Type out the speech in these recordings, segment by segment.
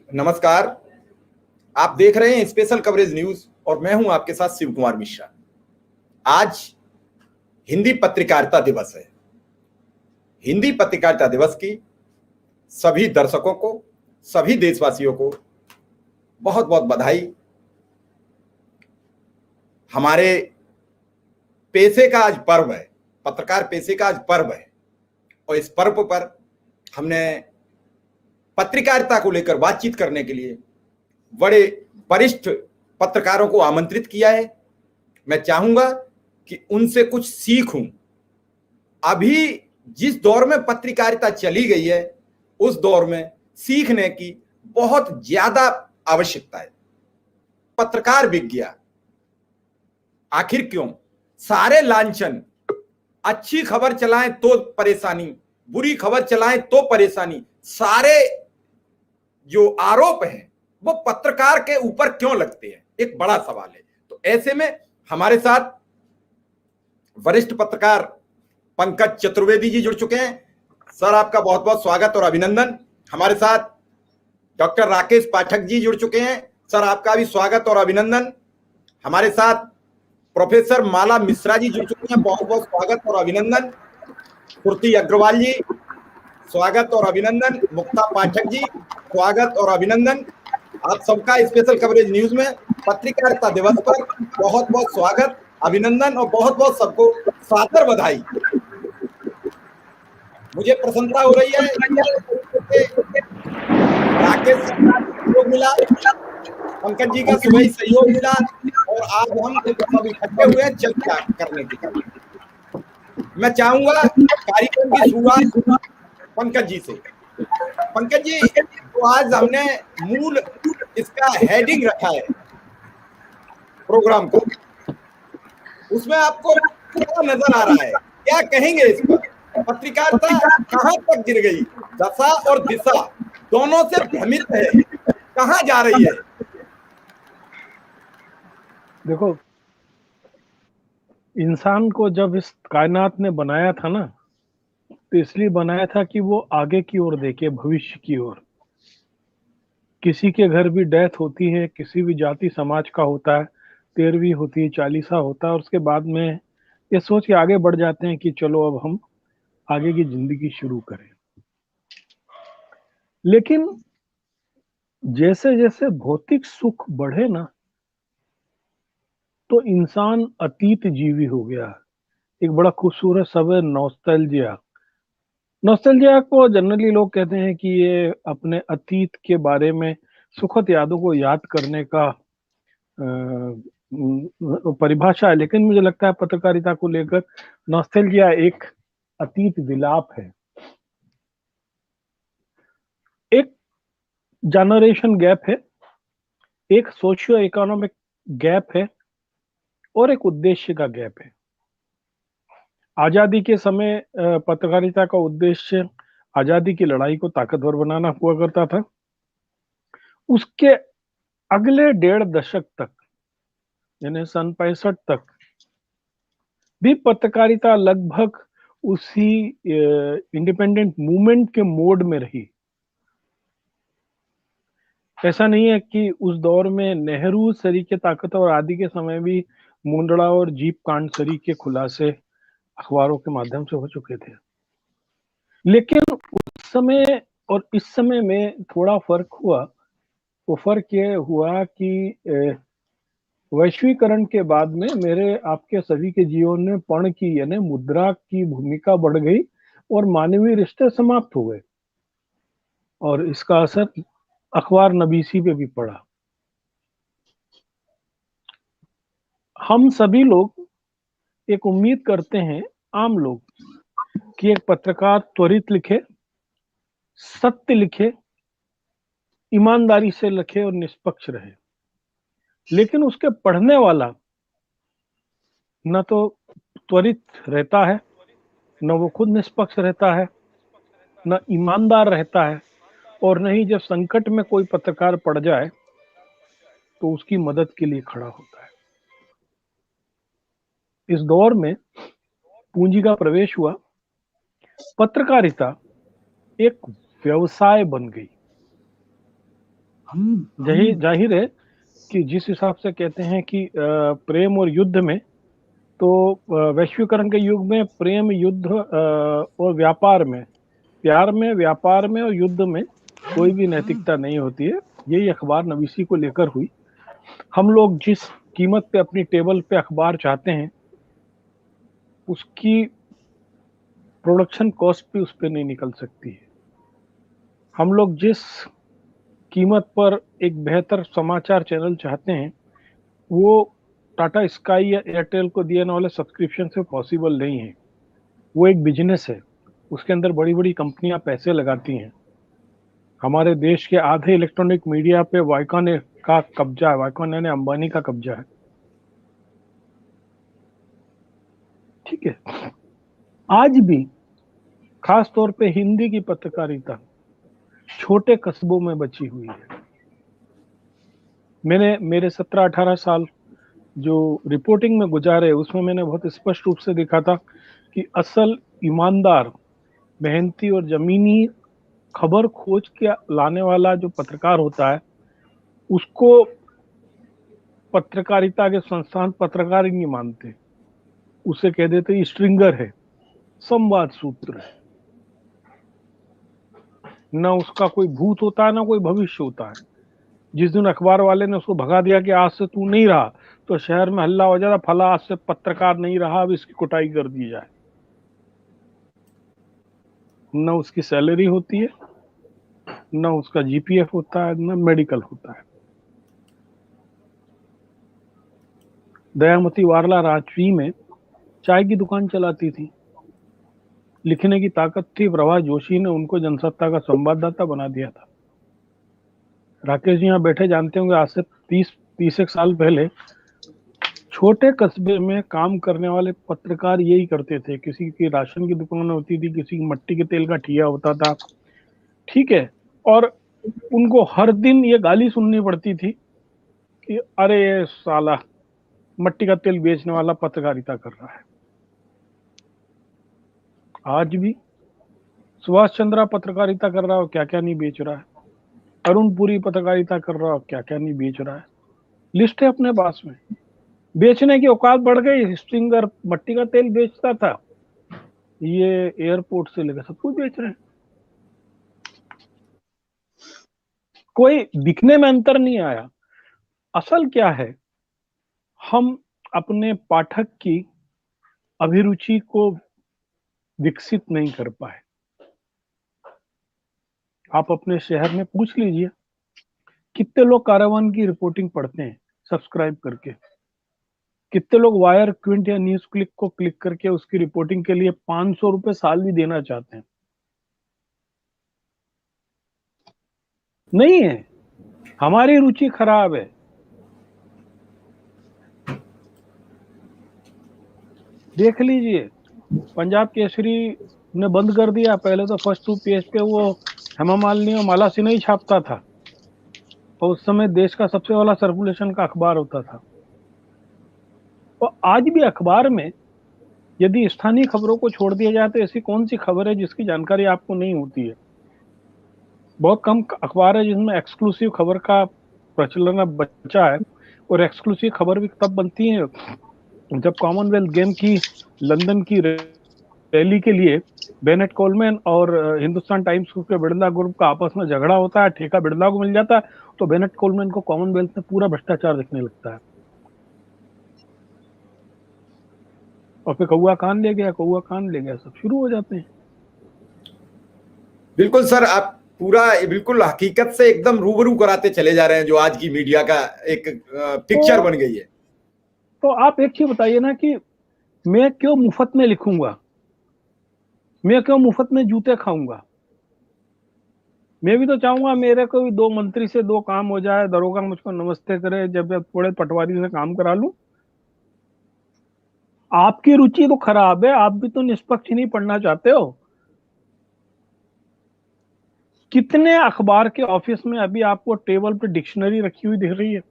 नमस्कार। आप देख रहे हैं स्पेशल कवरेज न्यूज और मैं हूं आपके साथ शिव कुमार मिश्रा। आज हिंदी पत्रकारिता दिवस है। हिंदी पत्रकारिता दिवस की सभी दर्शकों को, सभी देशवासियों को बहुत बहुत बधाई। हमारे पेशे का आज पर्व है, पत्रकार पेशे का आज पर्व है और इस पर्व पर हमने पत्रकारिता को लेकर बातचीत करने के लिए बड़े वरिष्ठ पत्रकारों को आमंत्रित किया है। मैं चाहूंगा कि उनसे कुछ सीखूं। अभी जिस दौर में पत्रकारिता चली गई है उस दौर में सीखने की बहुत ज्यादा आवश्यकता है। पत्रकार बिक गया, आखिर क्यों? सारे लांछन, अच्छी खबर चलाएं तो परेशानी, बुरी खबर चलाएं तो परेशानी, सारे जो आरोप हैं वो पत्रकार के ऊपर क्यों लगते हैं, एक बड़ा सवाल है। तो ऐसे में हमारे साथ वरिष्ठ पत्रकार पंकज चतुर्वेदी जी जुड़ चुके हैं। सर, आपका बहुत बहुत स्वागत और अभिनंदन। हमारे साथ डॉक्टर राकेश पाठक जी जुड़ चुके हैं। सर, आपका भी स्वागत और अभिनंदन। हमारे साथ प्रोफेसर माला मिश्रा जी जुड़ चुके हैं, बहुत बहुत स्वागत और अभिनंदन। पूर्ति अग्रवाल जी, स्वागत और अभिनंदन। मुक्ता पाठक जी, स्वागत और अभिनंदन। आप सबका स्पेशल कवरेज न्यूज में पत्रकारिता दिवस पर बहुत बहुत स्वागत, अभिनंदन और बहुत बहुत सबको सादर बधाई। मुझे प्रसन्नता हो रही है, राकेश सहयोग मिला, पंकज जी का सुबह सहयोग मिला और आज हम सब इकट्ठे हुए हैं चर्चा करने के लिए। मैं चाहूंगा कार्यक्रम की शुरुआत पंकज जी से। पंकज जी, तो आज हमने मूल इसका हेडिंग रखा है प्रोग्राम का, उसमें आपको क्या नजर आ रहा है, क्या कहेंगे इस पर? पत्रकारिता कहां तक गिर गई? दशा और दिशा दोनों से भ्रमित है, कहां जा रही है? देखो, इंसान को जब इस कायनात ने बनाया था ना, तो इसलिए बनाया था कि वो आगे की ओर देखे, भविष्य की ओर। किसी के घर भी डेथ होती है, किसी भी जाति समाज का होता है, 13वीं होती है, 40सा होता है, और उसके बाद में ये सोच के आगे बढ़ जाते हैं कि चलो अब हम आगे की जिंदगी शुरू करें। लेकिन जैसे जैसे भौतिक सुख बढ़े ना, तो इंसान अतीत जीवी हो गया। एक बड़ा खूबसूरत शब्द है नॉस्टैल्जिया। नॉस्टैल्जिया को जनरली लोग कहते हैं कि ये अपने अतीत के बारे में सुखद यादों को याद करने का परिभाषा है। लेकिन मुझे लगता है पत्रकारिता को लेकर नॉस्टैल्जिया एक अतीत विलाप है। एक जनरेशन गैप है, एक सोशियो इकोनॉमिक गैप है और एक उद्देश्य का गैप है। आजादी के समय पत्रकारिता का उद्देश्य आजादी की लड़ाई को ताकतवर बनाना हुआ करता था। उसके अगले 1.5 दशक तक, यानी सन 65 तक भी पत्रकारिता लगभग उसी इंडिपेंडेंट मूवमेंट के मोड में रही। ऐसा नहीं है कि उस दौर में नेहरू सरी के ताकतवर आदि के समय भी मुंडड़ा और जीप कांड सरी के खुलासे अखबारों के माध्यम से हो चुके थे। लेकिन उस समय और इस समय में थोड़ा फर्क हुआ। वो फर्क ये हुआ कि वैश्वीकरण के बाद में मेरे आपके सभी के जीवन में पर्ण की यानी मुद्रा की भूमिका बढ़ गई और मानवीय रिश्ते समाप्त हो गए, और इसका असर अखबार नबीसी पे भी पड़ा। हम सभी लोग एक उम्मीद करते हैं, आम लोग, कि एक पत्रकार त्वरित लिखे, सत्य लिखे, ईमानदारी से लिखे और निष्पक्ष रहे। लेकिन उसके पढ़ने वाला न तो त्वरित रहता है, न वो खुद निष्पक्ष रहता है, न ईमानदार रहता है, और न ही जब संकट में कोई पत्रकार पड़ जाए तो उसकी मदद के लिए खड़ा होता है। इस दौर में पूंजी का प्रवेश हुआ। पत्रकारिता एक व्यवसाय बन गई। जाहिर है कि जिस हिसाब से कहते हैं कि प्रेम और युद्ध में, तो वैश्वीकरण के युग में प्रेम, युद्ध और व्यापार में, प्यार में, व्यापार में और युद्ध में कोई भी नैतिकता नहीं होती है। यही अखबार नवीसी को लेकर हुई। हम लोग जिस कीमत पे अपनी टेबल पे अखबार चाहते हैं, उसकी प्रोडक्शन कॉस्ट भी उस पर नहीं निकल सकती है। हम लोग जिस कीमत पर एक बेहतर समाचार चैनल चाहते हैं, वो टाटा स्काई या एयरटेल को दिए जाने वाले सब्सक्रिप्शन से पॉसिबल नहीं है। वो एक बिजनेस है, उसके अंदर बड़ी बड़ी कंपनियां पैसे लगाती हैं। हमारे देश के आधे इलेक्ट्रॉनिक मीडिया पे वाइकॉन का कब्जा है, वाइकॉन यानी अंबानी का कब्जा है। ठीक है। आज भी खास तौर पे हिंदी की पत्रकारिता छोटे कस्बों में बची हुई है। मेरे 17-18 साल जो रिपोर्टिंग में गुजारे, उसमें मैंने बहुत स्पष्ट रूप से देखा था कि असल ईमानदार, मेहनती और जमीनी खबर खोज के लाने वाला जो पत्रकार होता है, उसको पत्रकारिता के संस्थान पत्रकार ही नहीं मानते। उसे कह देते स्ट्रिंगर है, संवाद सूत्र है। न उसका कोई भूत होता है, ना कोई भविष्य होता है। जिस दिन अखबार वाले ने उसको भगा दिया कि आज से तू नहीं रहा, तो शहर में हल्ला हो जाता, फला आज से पत्रकार नहीं रहा, अब इसकी कुटाई कर दी जाए। न उसकी सैलरी होती है, न उसका जीपीएफ होता है, न मेडिकल होता है। दयामती वारला रांची में चाय की दुकान चलाती थी। लिखने की ताकत थी। प्रभा जोशी ने उनको जनसत्ता का संवाददाता बना दिया था। राकेश जी यहाँ बैठे जानते होंगे, आज से 30 एक साल पहले छोटे कस्बे में काम करने वाले पत्रकार यही करते थे। किसी की राशन की दुकान होती थी, किसी की मट्टी के तेल का ठिया होता था। ठीक है। और उनको हर दिन ये गाली सुननी पड़ती थी कि अरे ये साला मट्टी का तेल बेचने वाला पत्रकारिता कर रहा है। आज भी सुभाष चंद्रा पत्रकारिता कर रहा हो, क्या क्या नहीं बेच रहा है। अरुण पुरी पत्रकारिता कर रहा हो, क्या क्या नहीं बेच रहा है। लिस्ट है अपने पास में। बेचने की औकात बढ़ गई। स्ट्रिंगर मट्टी का तेल बेचता था, ये एयरपोर्ट से लेकर सब कुछ बेच रहे हैं। कोई दिखने में अंतर नहीं आया। असल क्या है, हम अपने पाठक की अभिरुचि को विकसित नहीं कर पाए। आप अपने शहर में पूछ लीजिए, कितने लोग कारवान की रिपोर्टिंग पढ़ते हैं सब्सक्राइब करके। कितने लोग वायर, क्विंट या न्यूज क्लिक को क्लिक करके उसकी रिपोर्टिंग के लिए 500 रुपए साल भी देना चाहते हैं। नहीं है। हमारी रुचि खराब है। देख लीजिए, पंजाब केसरी ने बंद कर दिया। पहले तो फर्स्ट 2 पेज पे वो हेमा मालिनी और माला सिन्हा ही छापता था, और उस समय देश का सबसे बड़ा सर्कुलेशन का अखबार होता था। और आज भी अखबार में यदि स्थानीय खबरों को छोड़ दिया जाए तो ऐसी कौन सी खबर है जिसकी जानकारी आपको नहीं होती है। बहुत कम अखबार है जिसमें एक्सक्लूसिव खबर का प्रचलन अब बचा है। और एक्सक्लूसिव खबर भी तब बनती है जब कॉमनवेल्थ गेम की लंदन की रैली के लिए बेनेट कोलमैन और हिंदुस्तान टाइम्स के बिरला ग्रुप का आपस में झगड़ा होता है, ठेका बिरला को मिल जाता है, तो बेनेट कोलमैन को कॉमनवेल्थ में पूरा भ्रष्टाचार दिखने लगता है। और फिर कौआ कान ले गया, कौआ कान ले गया, सब शुरू हो जाते हैं। बिल्कुल सर, आप पूरा बिल्कुल हकीकत से एकदम रूबरू कराते चले जा रहे हैं जो आज की मीडिया का एक पिक्चर बन गई है। तो आप एक चीज बताइए ना कि मैं क्यों मुफ्त में लिखूंगा, मैं क्यों मुफ्त में जूते खाऊंगा। मैं भी तो चाहूंगा मेरे को भी 2 मंत्री से 2 काम हो जाए, दरोगा मुझको नमस्ते करे, जब थोड़े पटवारी से काम करा लूं। आपकी रुचि तो खराब है, आप भी तो निष्पक्ष नहीं पढ़ना चाहते हो। कितने अखबार के ऑफिस में अभी आपको टेबल पे डिक्शनरी रखी हुई दिख रही है।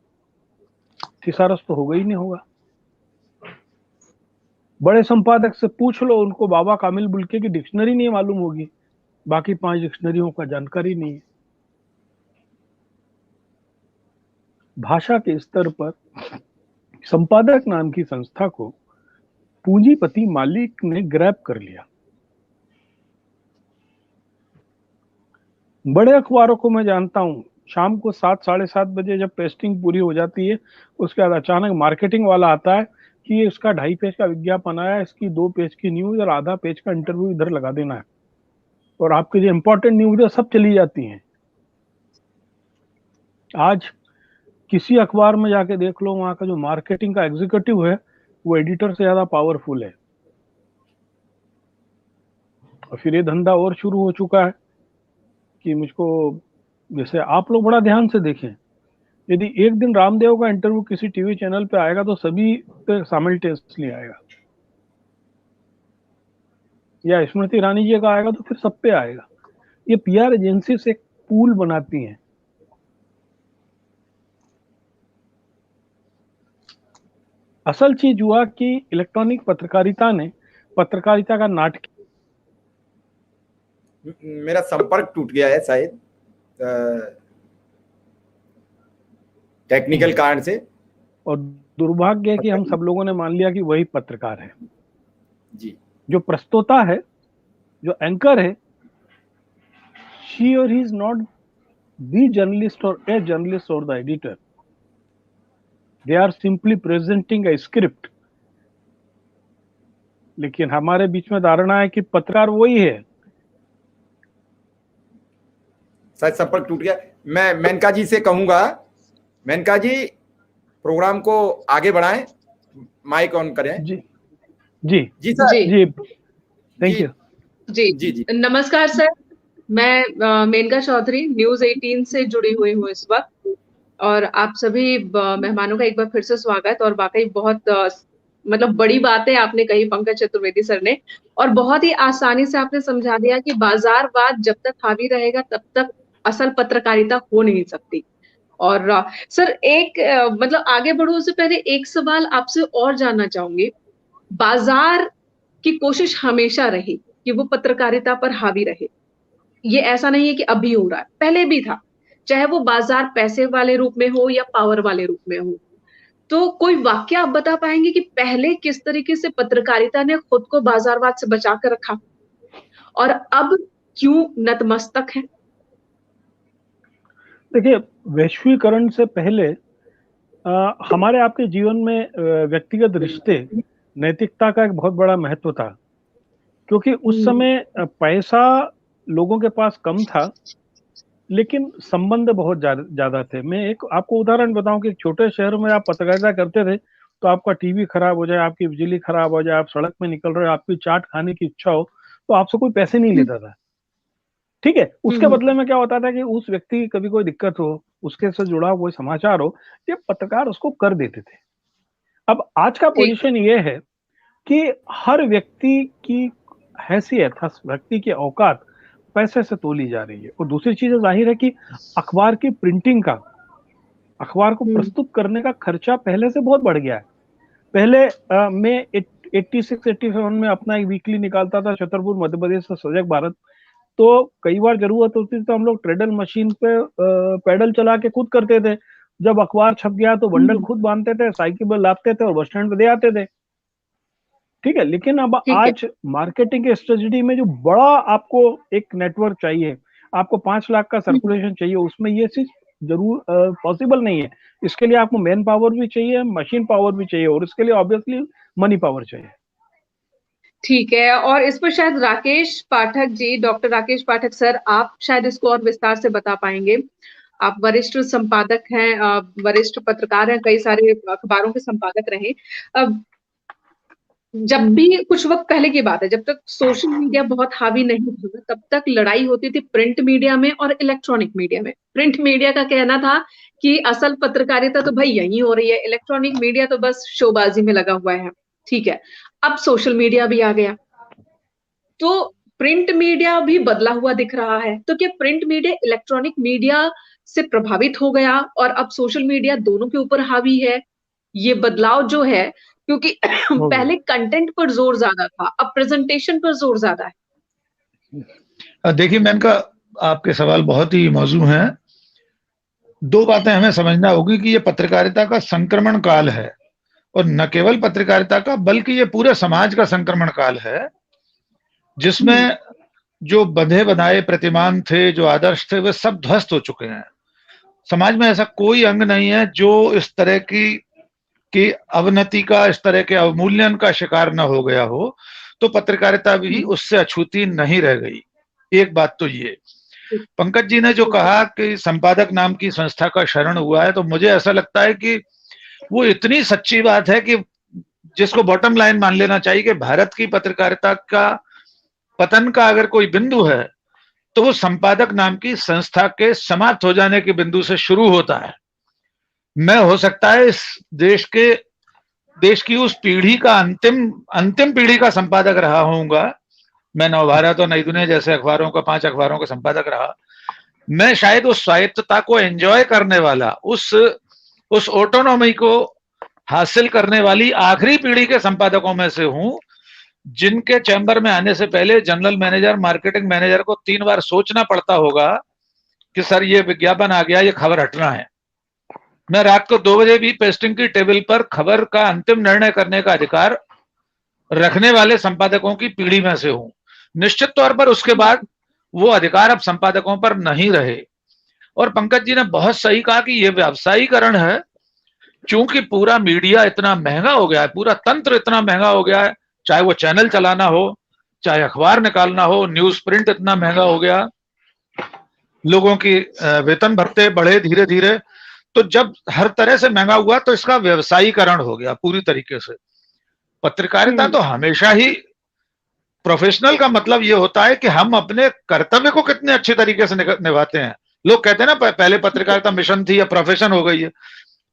थिसारस तो होगा ही नहीं होगा। बड़े संपादक से पूछ लो, उनको बाबा कामिल बुल्के की डिक्शनरी नहीं मालूम होगी। बाकी 5 डिक्शनरियों का जानकारी नहीं है। भाषा के स्तर पर संपादक नाम की संस्था को पूंजीपति मालिक ने ग्रैब कर लिया। बड़े अखबारों को मैं जानता हूं, शाम को 7 साढ़े 7 बजे जब पेस्टिंग पूरी हो जाती है, उसके बाद अचानक मार्केटिंग वाला आता है कि ये इसका 2.5 पेज का विज्ञापन आया, इसकी 2 पेज की न्यूज और आधा पेज का इंटरव्यू इधर लगा देना है, और आपकी जो इंपॉर्टेंट न्यूज है सब चली जाती हैं। आज किसी अखबार में जाके देख लो, वहां का जो मार्केटिंग का एग्जीक्यूटिव है वो एडिटर से ज्यादा पावरफुल है। और फिर ये धंधा और शुरू हो चुका है कि मुझको, जैसे आप लोग बड़ा ध्यान से देखें, यदि एक दिन रामदेव का इंटरव्यू किसी टीवी चैनल पे आएगा तो सभी पे साइमल्टेनियसली आएगा, या स्मृति ईरानी जी का आएगा तो फिर सब पे आएगा। ये पीआर एजेंसी से एक पूल बनाती हैं। असल चीज हुआ कि इलेक्ट्रॉनिक पत्रकारिता ने पत्रकारिता का नाटक, मेरा संपर्क टूट गया है शायद टेक्निकल कारण से, और दुर्भाग्य है कि हम सब लोगों ने मान लिया कि वही पत्रकार है जी। जो प्रस्तोता है, जो एंकर है। शी और he is not the journalist और ए जर्नलिस्ट और the editor, they are simply presenting a script. लेकिन हमारे बीच में धारणा है कि पत्रकार वही है। शायद संपर्क टूट गया। मैं मेनका जी से कहूंगा, मेनका जी प्रोग्राम को आगे बढ़ाएं, माइक ऑन करें। जी जी जी सर। जी, थैंक यू। जी जी जी, नमस्कार सर, मैं मेनका चौधरी न्यूज़ 18 से जुड़ी हुई हूँ इस वक्त, और आप सभी मेहमानों का एक बार फिर से स्वागत। और वाकई बहुत मतलब बड़ी बातें आपने कही पंकज चतुर्वेदी सर ने, और बहुत ही आसानी से आपने समझा दिया कि बाजारवाद जब तक हावी रहेगा तब तक असल पत्रकारिता हो नहीं सकती। और सर एक मतलब आगे बढ़ो उससे पहले एक सवाल आपसे और जानना चाहूंगी। बाजार की कोशिश हमेशा रही कि वो पत्रकारिता पर हावी रहे, ये ऐसा नहीं है कि अभी हो रहा है, पहले भी था, चाहे वो बाजार पैसे वाले रूप में हो या पावर वाले रूप में हो। तो कोई वाक्य आप बता पाएंगे कि पहले किस तरीके से पत्रकारिता ने खुद को बाजारवाद से बचा कर रखा और अब क्यों नतमस्तक है? देखिए, वैश्वीकरण से पहले हमारे आपके जीवन में व्यक्तिगत रिश्ते, नैतिकता का एक बहुत बड़ा महत्व था, क्योंकि उस समय पैसा लोगों के पास कम था लेकिन संबंध बहुत ज्यादा थे। मैं एक आपको उदाहरण बताऊं कि एक छोटे शहर में आप पत्रकारिता करते थे तो आपका टीवी खराब हो जाए, आपकी बिजली खराब हो जाए, आप सड़क में निकल रहे हो, आपकी चाट खाने की इच्छा हो, तो आपसे कोई पैसे नहीं लेता था। ठीक है, उसके बदले में क्या होता था कि उस व्यक्ति की कभी कोई दिक्कत हो, उसके से जुड़ा कोई समाचार हो, ये पत्रकार उसको कर देते थे। अब आज का पोजीशन ये है कि हर व्यक्ति की हैसियत, हर व्यक्ति की औकात पैसे से तोली जा रही है। और दूसरी चीज जाहिर है कि अखबार की प्रिंटिंग का, अखबार को प्रस्तुत करने का खर्चा पहले से बहुत बढ़ गया है। पहले मैं 86-87 में अपना एक वीकली निकालता था, छतरपुर मध्य प्रदेश से सजग भारत। तो कई बार जरूरत होती थी तो हम लोग ट्रेडल मशीन पे पैडल चला के खुद करते थे। जब अखबार छप गया तो बंडल खुद बांधते थे, साइकिल पर लादते थे और बस स्टैंड पे दे आते थे। ठीक है, लेकिन अब आज मार्केटिंग के स्ट्रेटजी में जो बड़ा आपको एक नेटवर्क चाहिए, आपको 5 लाख का सर्कुलेशन चाहिए, उसमें ये चीज जरूर पॉसिबल नहीं है। इसके लिए आपको मैन पावर भी चाहिए, मशीन पावर भी चाहिए, और इसके लिए ऑब्वियसली मनी पावर चाहिए। ठीक है, और इस पर शायद राकेश पाठक जी, डॉक्टर राकेश पाठक सर, आप शायद इसको और विस्तार से बता पाएंगे। आप वरिष्ठ संपादक हैं, वरिष्ठ पत्रकार हैं, कई सारे अखबारों के संपादक रहे। अब जब भी कुछ वक्त पहले की बात है, जब तक सोशल मीडिया बहुत हावी नहीं था तब तक लड़ाई होती थी प्रिंट मीडिया में और इलेक्ट्रॉनिक मीडिया में। प्रिंट मीडिया का कहना था कि असल पत्रकारिता तो भाई यही हो रही है, इलेक्ट्रॉनिक मीडिया तो बस शोबाजी में लगा हुआ है। ठीक है, अब सोशल मीडिया भी आ गया तो प्रिंट मीडिया भी बदला हुआ दिख रहा है। तो क्या प्रिंट मीडिया इलेक्ट्रॉनिक मीडिया से प्रभावित हो गया और अब सोशल मीडिया दोनों के ऊपर हावी है? ये बदलाव जो है, क्योंकि पहले कंटेंट पर जोर ज्यादा था, अब प्रेजेंटेशन पर जोर ज्यादा है। देखिए मेनका, आपके सवाल बहुत ही मौजू हैं। दो बातें हमें समझना होगी कि ये पत्रकारिता का संक्रमण काल है, और न केवल पत्रकारिता का बल्कि ये पूरे समाज का संक्रमण काल है, जिसमें जो बंधे बनाए प्रतिमान थे, जो आदर्श थे, वे सब ध्वस्त हो चुके हैं। समाज में ऐसा कोई अंग नहीं है जो इस तरह की अवनति का, इस तरह के अवमूल्यन का शिकार न हो गया हो। तो पत्रकारिता भी उससे अछूती नहीं रह गई। एक बात तो ये। पंकज जी ने जो कहा कि संपादक नाम की संस्था का शरण हुआ है, तो मुझे ऐसा लगता है कि वो इतनी सच्ची बात है कि जिसको बॉटम लाइन मान लेना चाहिए कि भारत की पत्रकारिता का पतन का अगर कोई बिंदु है तो वो संपादक नाम की संस्था के समाप्त हो जाने के बिंदु से शुरू होता है। मैं हो सकता है इस देश की उस पीढ़ी का अंतिम पीढ़ी का संपादक रहा होऊंगा। मैं नवभारत और नई दुनिया जैसे अखबारों का 5 अखबारों का संपादक रहा। मैं शायद उस स्वायत्तता को एंजॉय करने वाला, उस ऑटोनॉमी को हासिल करने वाली आखिरी पीढ़ी के संपादकों में से हूं, जिनके चैम्बर में आने से पहले जनरल मैनेजर, मार्केटिंग मैनेजर को 3 बार सोचना पड़ता होगा कि सर ये विज्ञापन आ गया, ये खबर हटना है। मैं रात को 2 बजे भी पेस्टिंग की टेबल पर खबर का अंतिम निर्णय करने का अधिकार रखने वाले संपादकों की पीढ़ी में से हूं। निश्चित तौर पर उसके बाद वो अधिकार अब संपादकों पर नहीं रहे। और पंकज जी ने बहुत सही कहा कि ये व्यावसायीकरण है, क्योंकि पूरा मीडिया इतना महंगा हो गया है, पूरा तंत्र इतना महंगा हो गया है, चाहे वो चैनल चलाना हो, चाहे अखबार निकालना हो, न्यूज प्रिंट इतना महंगा हो गया, लोगों की वेतन भत्ते बढ़े धीरे धीरे। तो जब हर तरह से महंगा हुआ तो इसका व्यवसायीकरण हो गया पूरी तरीके से। पत्रकारिता तो हमेशा ही, प्रोफेशनल का मतलब ये होता है कि हम अपने कर्तव्य को कितने अच्छे तरीके से निभाते हैं। लोग कहते हैं ना पहले पत्रकारिता मिशन थी, या प्रोफेशन हो गई है।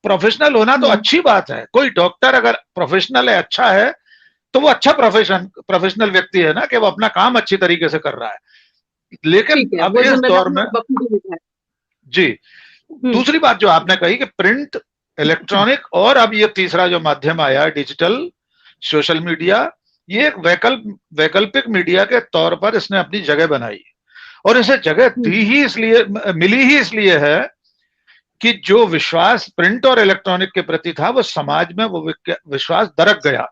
प्रोफेशनल होना तो अच्छी बात है। कोई डॉक्टर अगर प्रोफेशनल है, अच्छा है, तो वो अच्छा प्रोफेशनल व्यक्ति है ना, कि वो अपना काम अच्छी तरीके से कर रहा है। लेकिन अब इस दौर में जी, दूसरी बात जो आपने कही कि प्रिंट, इलेक्ट्रॉनिक और अब ये तीसरा जो माध्यम आया डिजिटल, सोशल मीडिया, ये एक वैकल्पिक मीडिया के तौर पर इसने अपनी जगह बनाई। और इसे जगह मिली ही इसलिए है कि जो विश्वास प्रिंट और इलेक्ट्रॉनिक के प्रति था, वो समाज में वो विश्वास दरक गया।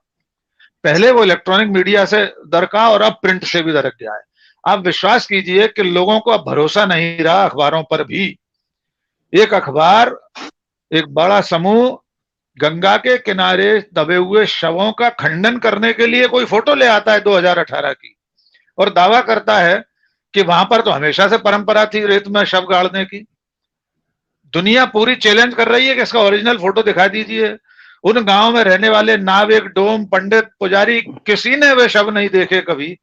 पहले वो इलेक्ट्रॉनिक मीडिया से दरका और अब प्रिंट से भी दरक गया है। आप विश्वास कीजिए कि लोगों को अब भरोसा नहीं रहा अखबारों पर भी। एक अखबार, एक बड़ा समूह गंगा के किनारे दबे हुए शवों का खंडन करने के लिए कोई फोटो ले आता है 2018 की, और दावा करता है कि वहां पर तो हमेशा से परंपरा थी रेत में शव गाड़ने की। दुनिया पूरी चैलेंज कर रही है कि इसका ओरिजिनल फोटो दिखा दीजिए। उन गांव में रहने वाले नाविक, डोम, पंडित, पुजारी, किसी ने वे शव नहीं देखे कभी।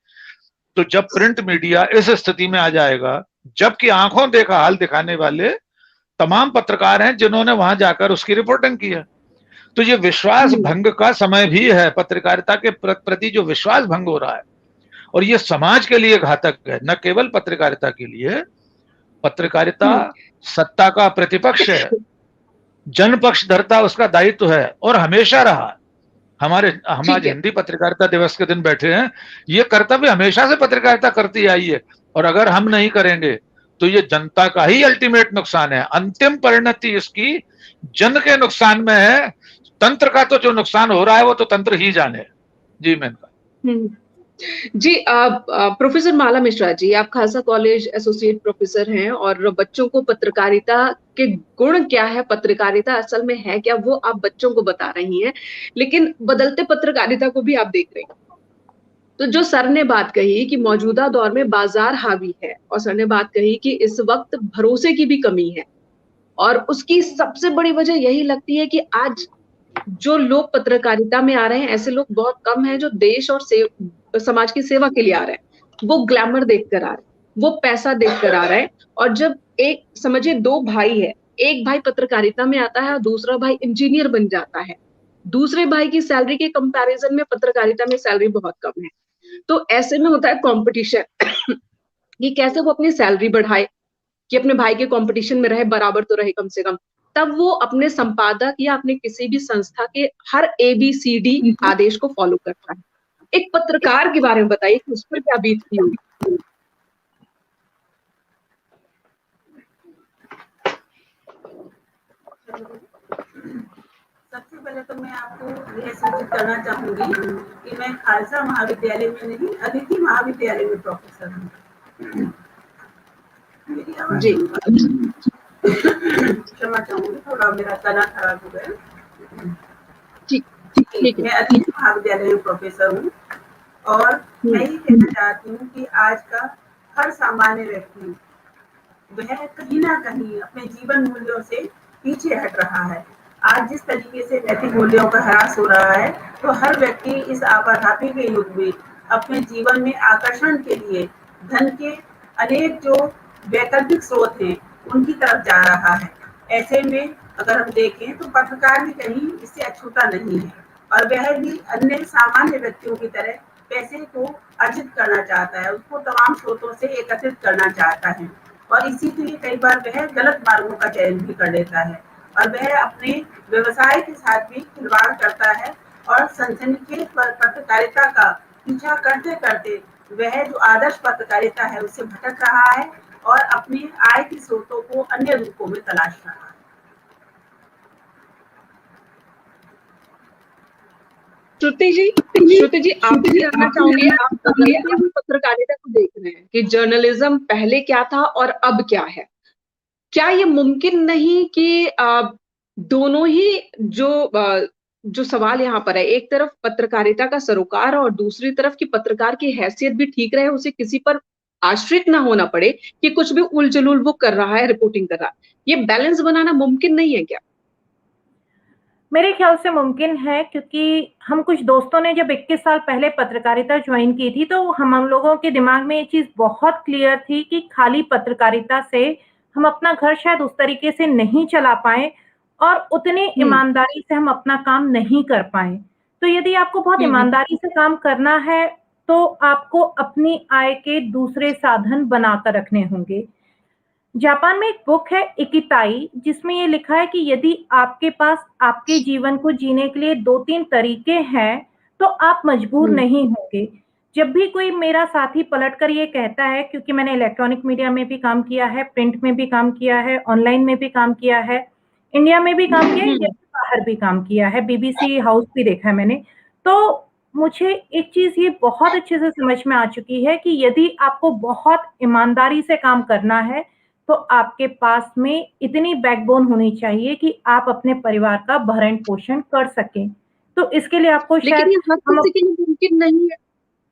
तो जब प्रिंट मीडिया इस स्थिति में आ जाएगा, जबकि आंखों देखा हाल दिखाने वाले तमाम पत्रकार हैं जिन्होंने वहां जाकर उसकी रिपोर्टिंग की है, तो ये विश्वास भंग का समय भी है। पत्रकारिता के प्रति जो विश्वास भंग हो रहा है, और ये समाज के लिए घातक है, न केवल पत्रकारिता के लिए। पत्रकारिता सत्ता का प्रतिपक्ष है, जनपक्षधरता उसका दायित्व है और हमेशा रहा। हम आज हिंदी पत्रकारिता दिवस के दिन बैठे हैं, ये कर्तव्य हमेशा से पत्रकारिता करती आई है। और अगर हम नहीं करेंगे तो ये जनता का ही अल्टीमेट नुकसान है। अंतिम परिणति इसकी जन के नुकसान में है। तंत्र का तो जो नुकसान हो रहा है वो तो तंत्र ही जाने। जी मेनका जी, प्रोफेसर माला मिश्रा जी, आप खालसा कॉलेज एसोसिएट प्रोफेसर हैं और बच्चों को पत्रकारिता के गुण क्या है, पत्रकारिता असल में है क्या, वो आप बच्चों को बता रही हैं, लेकिन बदलते पत्रकारिता को भी आप देख रही हैं। तो जो सर ने बात कही कि मौजूदा दौर में बाजार हावी है, और सर ने बात कही कि इस वक्त भरोसे की भी कमी है, और उसकी सबसे बड़ी वजह यही लगती है कि आज जो लोग पत्रकारिता में आ रहे हैं, ऐसे लोग बहुत कम हैं जो देश और समाज की सेवा के लिए आ रहे हैं। वो ग्लैमर देखकर आ रहे हैं, वो पैसा देखकर आ रहे हैं। और जब एक समझिए 2 भाई है, एक भाई पत्रकारिता में आता है और दूसरा भाई इंजीनियर बन जाता है, दूसरे भाई की सैलरी के कंपैरिजन में पत्रकारिता में सैलरी बहुत कम है। तो ऐसे में होता है कंपटीशन कि कैसे वो अपनी सैलरी बढ़ाए कि अपने भाई के कंपटीशन में रहे, बराबर तो रहे कम से कम। तब वो अपने संपादक या अपने किसी भी संस्था के हर ABCD आदेश को फॉलो करता है। एक पत्रकार के बारे में बताइए कि उस पर क्या बीतती होगी। पहले तो मैं आपको यह सूचित करना चाहूंगी कि मैं खालसा महाविद्यालय में नहीं, अदिति महाविद्यालय में प्रोफेसर हूँ। जी क्षमा चाहूंगी, थोड़ा मेरा गला खराब हो गया। ठीक मैं है। अदिति महाविद्यालय में प्रोफेसर हूँ और मैं ये कहना चाहती हूँ कि आज का हर सामान्य व्यक्ति वह कहीं ना कहीं अपने जीवन मूल्यों से पीछे हट रहा है। आज जिस तरीके से नैतिक मूल्यों का ह्रास हो रहा है, तो हर व्यक्ति इस आपाधापी के युग में अपने जीवन में आकर्षण के लिए धन के अनेक जो वैकल्पिक स्रोत हैं उनकी तरफ जा रहा है। ऐसे में अगर हम देखें तो पत्रकार भी कहीं इससे अछूता नहीं है और वह भी अन्य सामान्य व्यक्तियों की तरह पैसे को अर्जित करना चाहता है, उसको तमाम स्रोतों से एकत्रित करना चाहता है और इसी के लिए कई बार वह गलत मार्गों का चयन भी कर लेता है और वह अपने व्यवसाय के साथ भी खिलवाड़ करता है और सनसनीखेज पत्रकारिता का पीछा करते करते वह जो आदर्श पत्रकारिता है उससे भटक रहा है और अपने आय के स्रोतों को अन्य रूपों में तलाश रहा है। श्रुति जी आप भी जानना चाहूंगे, आप बदलते हुए पत्रकारिता को देख रहे हैं कि जर्नलिज्म पहले क्या था और अब क्या है। क्या ये मुमकिन नहीं कि दोनों ही जो सवाल यहाँ पर है, एक तरफ पत्रकारिता का सरोकार और दूसरी तरफ की पत्रकार की हैसियत भी ठीक रहे, उसे किसी पर आश्रित ना होना पड़े कि कुछ भी उलझुल वो कर रहा है, रिपोर्टिंग कर रहा है, ये बैलेंस बनाना मुमकिन नहीं है क्या? मेरे ख्याल से मुमकिन है, क्योंकि हम कुछ दोस्तों ने जब 21 साल पहले पत्रकारिता ज्वाइन की थी तो हम लोगों के दिमाग में ये चीज बहुत क्लियर थी कि खाली पत्रकारिता से हम अपना घर शायद उस तरीके से नहीं चला पाए और उतनी ईमानदारी से हम अपना काम नहीं कर पाए। तो यदि आपको बहुत ईमानदारी से काम करना है तो आपको अपनी आय के दूसरे साधन बनाकर रखने होंगे। जापान में एक बुक है इकिताई, जिसमें ये लिखा है कि यदि आपके पास आपके जीवन को जीने के लिए 2-3 तरीके हैं तो आप मजबूर नहीं होंगे। जब भी कोई मेरा साथी पलटकर ये कहता है, क्योंकि मैंने इलेक्ट्रॉनिक मीडिया में भी काम किया है, प्रिंट में भी काम किया है, ऑनलाइन में भी काम किया है, इंडिया में भी काम किया है, इंडिया से बाहर भी काम किया है, बीबीसी हाउस भी देखा है मैंने। तो मुझे एक चीज ये बहुत अच्छे से समझ में आ चुकी है कि यदि आपको बहुत ईमानदारी से काम करना है तो आपके पास में इतनी बैकबोन होनी चाहिए कि आप अपने परिवार का भरण पोषण कर सकें। तो इसके लिए आपको शायद लेकिन ये हर किसी के लिए मुमकिन नहीं है,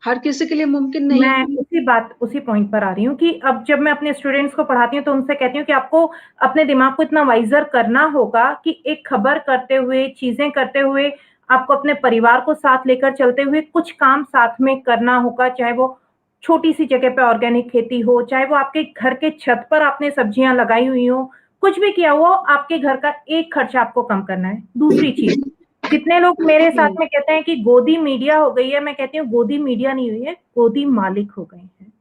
हर किसी के लिए मुमकिन नहीं है। मैं उसी पॉइंट पर आ रही हूँ कि अब जब मैं अपने स्टूडेंट्स को पढ़ाती हूँ तो उनसे कहती हूँ कि आपको अपने दिमाग को इतना वाइजर करना होगा कि एक खबर करते हुए, चीजें करते हुए, आपको अपने परिवार को साथ लेकर चलते हुए कुछ काम साथ में करना होगा, चाहे वो छोटी सी जगह पे ऑर्गेनिक खेती हो, चाहे वो आपके घर के छत पर आपने सब्जियां लगाई हुई हो, कुछ भी किया हो, आपके घर का एक खर्चा आपको कम करना है। दूसरी चीज, जितने लोग मेरे साथ में कहते हैं कि गोदी मीडिया हो गई है, मैं कहती हूँ गोदी मीडिया नहीं हुई है, गोदी मालिक हो गए हैं।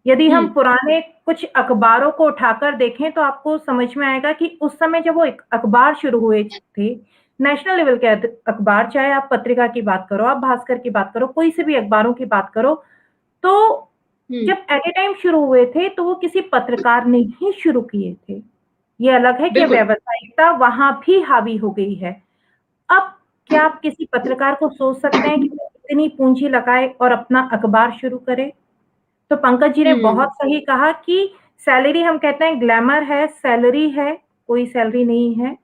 यदि हम पुराने कुछ अखबारों को उठाकर देखें तो आपको समझ में आएगा कि उस समय जब वो अखबार शुरू हुए थे, नेशनल लेवल के अखबार, चाहे आप पत्रिका की बात करो, आप भास्कर की बात करो, कोई से भी अखबारों की बात करो, तो जब एट ए टाइम शुरू हुए थे तो वो किसी पत्रकार ने ही शुरू किए थे। ये अलग है कि व्यावसायिकता वहां भी हावी हो गई है। अब क्या आप किसी पत्रकार को सोच सकते हैं कि वो इतनी पूंजी लगाए और अपना अखबार शुरू करे? तो पंकज जी ने बहुत सही कहा कि सैलरी, हम कहते हैं ग्लैमर है, सैलरी है, कोई सैलरी नहीं है,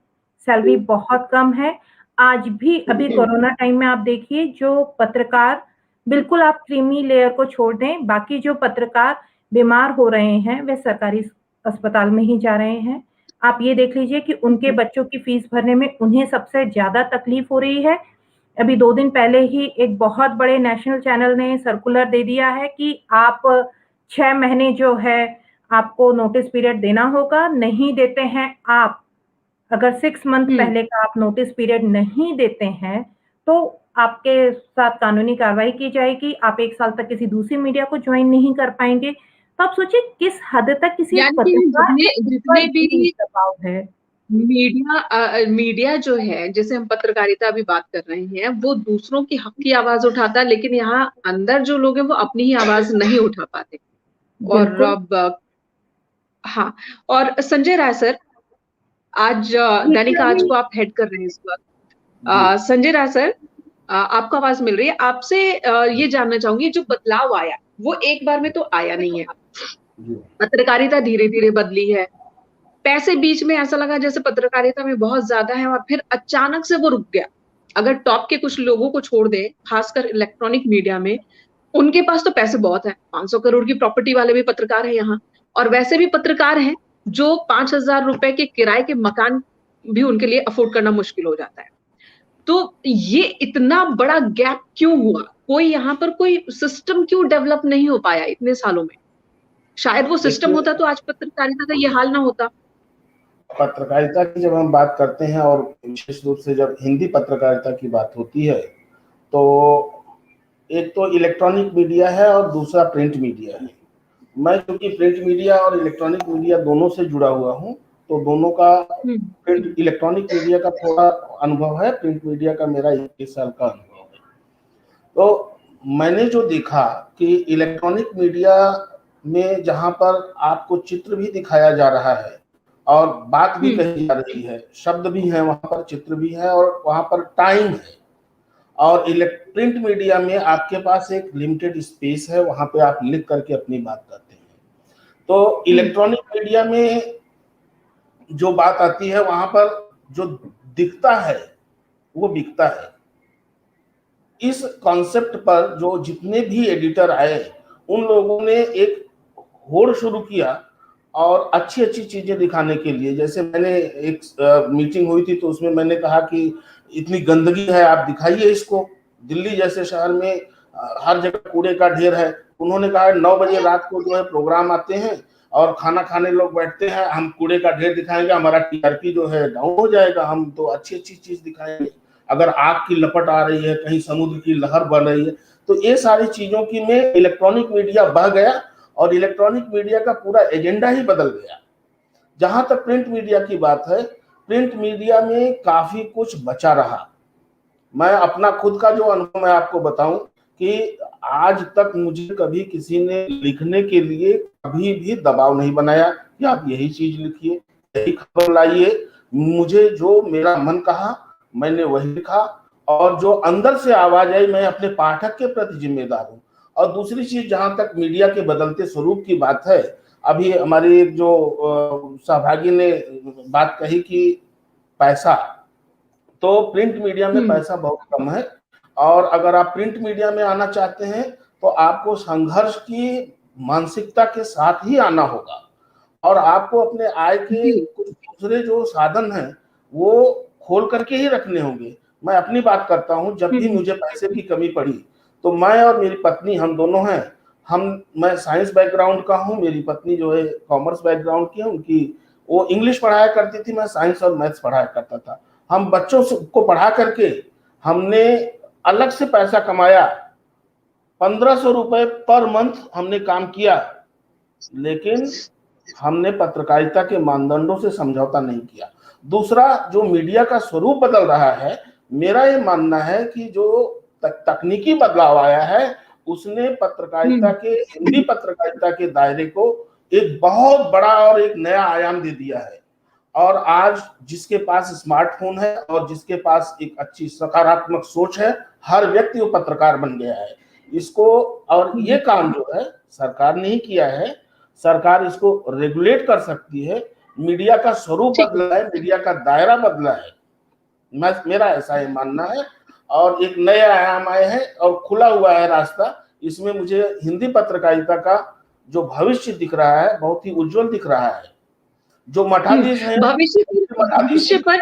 सैलरी बहुत कम है। आज भी अभी कोरोना टाइम में आप देखिए, जो पत्रकार, बिल्कुल आप क्रीमी लेयर को छोड़ दें, बाकी जो पत्रकार बीमार हो रहे हैं वे सरकारी अस्पताल में ही जा रहे हैं। आप ये देख लीजिए कि उनके बच्चों की फीस भरने में उन्हें सबसे ज्यादा तकलीफ हो रही है। अभी 2 दिन पहले ही एक बहुत बड़े नेशनल चैनल ने सर्कुलर दे दिया है कि आप 6 महीने जो है आपको नोटिस पीरियड देना होगा, नहीं देते हैं आप, अगर 6 मंथ पहले का आप नोटिस पीरियड नहीं देते हैं तो आपके साथ कानूनी कार्रवाई की जाएगी, आप 1 साल तक किसी दूसरी मीडिया को ज्वाइन नहीं कर पाएंगे। तो आप सोचिए किस हद तक किसी जितने भी दबाव है। मीडिया जो है, जैसे हम पत्रकारिता भी बात कर रहे हैं, वो दूसरों की हक की आवाज उठाता है, लेकिन यहाँ अंदर जो लोग हैं वो अपनी ही आवाज नहीं उठा पाते। और अब हाँ, और संजय राय सर, आज दैनिक आज को आप हेड कर रहे हैं इस वक्त, संजय राय सर, आपको आवाज मिल रही है? आपसे ये जानना चाहूंगी, जो बदलाव आया वो एक बार में तो आया नहीं है। पत्रकारिता धीरे धीरे बदली है, पैसे बीच में ऐसा लगा जैसे पत्रकारिता में बहुत ज्यादा है और फिर अचानक से वो रुक गया। अगर टॉप के कुछ लोगों को छोड़ दे, खासकर इलेक्ट्रॉनिक मीडिया में, उनके पास तो पैसे बहुत है, 500 करोड़ की प्रॉपर्टी वाले भी पत्रकार हैं यहाँ, और वैसे भी पत्रकार हैं जो 5,000 रुपए के किराए के मकान भी उनके लिए अफोर्ड करना मुश्किल हो जाता है। तो ये इतना बड़ा गैप क्यों हुआ? कोई यहाँ पर कोई सिस्टम क्यों डेवलप नहीं हो पाया इतने सालों में? शायद वो सिस्टम होता तो आज पत्रकारिता का ये हाल ना होता। पत्रकारिता की जब हम बात करते हैं और विशेष रूप से जब हिंदी पत्रकारिता की बात होती है, तो एक तो इलेक्ट्रॉनिक मीडिया है और दूसरा प्रिंट मीडिया है। मैं क्योंकि प्रिंट मीडिया और इलेक्ट्रॉनिक मीडिया दोनों से जुड़ा हुआ हूं, तो दोनों का इलेक्ट्रॉनिक मीडिया का थोड़ा अनुभव है, प्रिंट मीडिया का मेरा 21 साल का अनुभव है। तो मैंने जो देखा कि इलेक्ट्रॉनिक मीडिया में जहां पर आपको चित्र भी दिखाया जा रहा है और बात भी कही जा रही है, शब्द भी है वहां पर, चित्र भी है और वहां पर टाइम है, और प्रिंट मीडिया में आपके पास एक लिमिटेड स्पेस है, वहां पे आप लिख करके अपनी बात करते हैं। तो इलेक्ट्रॉनिक मीडिया में जो बात आती है वहां पर जो दिखता है वो बिकता है। इस कॉन्सेप्ट पर जो जितने भी एडिटर आए, उन लोगों ने एक होड़ शुरू किया और अच्छी अच्छी चीजें दिखाने के लिए। जैसे मैंने एक मीटिंग हुई थी तो उसमें मैंने कहा कि इतनी गंदगी है, आप दिखाइए इसको। दिल्ली जैसे शहर में हर जगह कूड़े का ढेर है। उन्होंने कहा 9 बजे रात को जो है प्रोग्राम आते हैं और खाना खाने लोग बैठते हैं, हम कूड़े का ढेर दिखाएंगे, हमारा टीआरपी जो है डाउन हो जाएगा, हम तो अच्छी अच्छी चीज दिखाएंगे। अगर आग की लपट आ रही है, कहीं समुद्र की लहर बन रही है, तो ये सारी चीजों की में इलेक्ट्रॉनिक मीडिया बह गया और इलेक्ट्रॉनिक मीडिया का पूरा एजेंडा ही बदल गया। जहां तक प्रिंट मीडिया की बात है, प्रिंट मीडिया में काफी कुछ बचा रहा। मैं अपना खुद का जो अनुभव मैं आपको बताऊं कि आज तक मुझे कभी किसी ने लिखने के लिए कभी भी दबाव नहीं बनाया कि आप यही चीज लिखिए, यही खबर लाइए। मुझे जो मेरा मन कहा मैंने वही लिखा, और जो अंदर से आवाज आई, मैं अपने पाठक के प्रति जिम्मेदार हूँ। और दूसरी चीज, जहां तक मीडिया के बदलते स्वरूप की बात है, अभी हमारी एक जो सहभागी ने बात कही कि पैसा, तो प्रिंट मीडिया में पैसा बहुत कम है, और अगर आप प्रिंट मीडिया में आना चाहते हैं तो आपको संघर्ष की मानसिकता के साथ ही आना होगा, और आपको अपने आय के कुछ दूसरे जो साधन हैं वो खोल करके ही रखने होंगे। मैं अपनी बात करता हूं, जब भी मुझे पैसे की कमी पड़ी तो मैं और मेरी पत्नी, हम दोनों हैं, मैं साइंस बैकग्राउंड का हूं, मेरी पत्नी जो है कॉमर्स बैकग्राउंड की है, उनकी वो इंग्लिश पढ़ाया करती थी, मैं साइंस और मैथ्स पढ़ाया करता था। हम बच्चों को पढ़ा करके हमने अलग से पैसा कमाया, 1500 रुपए पर मंथ हमने काम किया, लेकिन हमने पत्रकारिता के मानदंडों से समझौता नहीं किया। दूसरा, जो मीडिया का स्वरूप बदल रहा है, मेरा ये मानना है कि जो तकनीकी बदलाव आया है उसने पत्रकारिता के, हिंदी पत्रकारिता के दायरे को एक बहुत बड़ा और एक नया आयाम दे दिया है। और आज जिसके पास स्मार्टफोन है और जिसके पास एक अच्छी सकारात्मक सोच है, हर व्यक्ति वो पत्रकार बन गया है इसको। और ये काम जो है सरकार ने ही किया है, सरकार इसको रेगुलेट कर सकती है। मीडिया का स्वरूप बदला है, मीडिया का दायरा बदला है, मेरा ऐसा ही मानना है। और एक नए आयाम आए हैं और खुला हुआ है रास्ता। इसमें मुझे हिंदी पत्रकारिता का जो भविष्य दिख रहा है बहुत ही उज्जवल दिख रहा है। जो मठाधीश है, भविष्य पर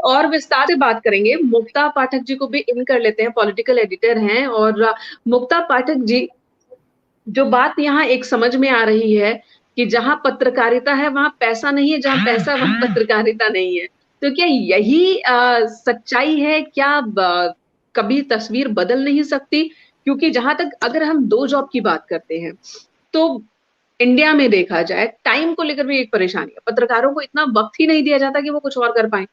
और विस्तार से बात करेंगे। मुक्ता पाठक जी को भी इन कर लेते हैं, पॉलिटिकल एडिटर हैं। और मुक्ता पाठक जी, जो बात यहाँ एक समझ में आ रही है कि जहां पत्रकारिता है वहां पैसा नहीं है, जहां पैसा वहां पत्रकारिता नहीं है, तो क्या यही सच्चाई है? क्या कभी तस्वीर बदल नहीं सकती? क्योंकि जहां तक अगर हम 2 जॉब की बात करते हैं तो इंडिया में देखा जाए टाइम को लेकर भी एक परेशानी है। पत्रकारों को इतना वक्त ही नहीं दिया जाता कि वो कुछ और कर पाए,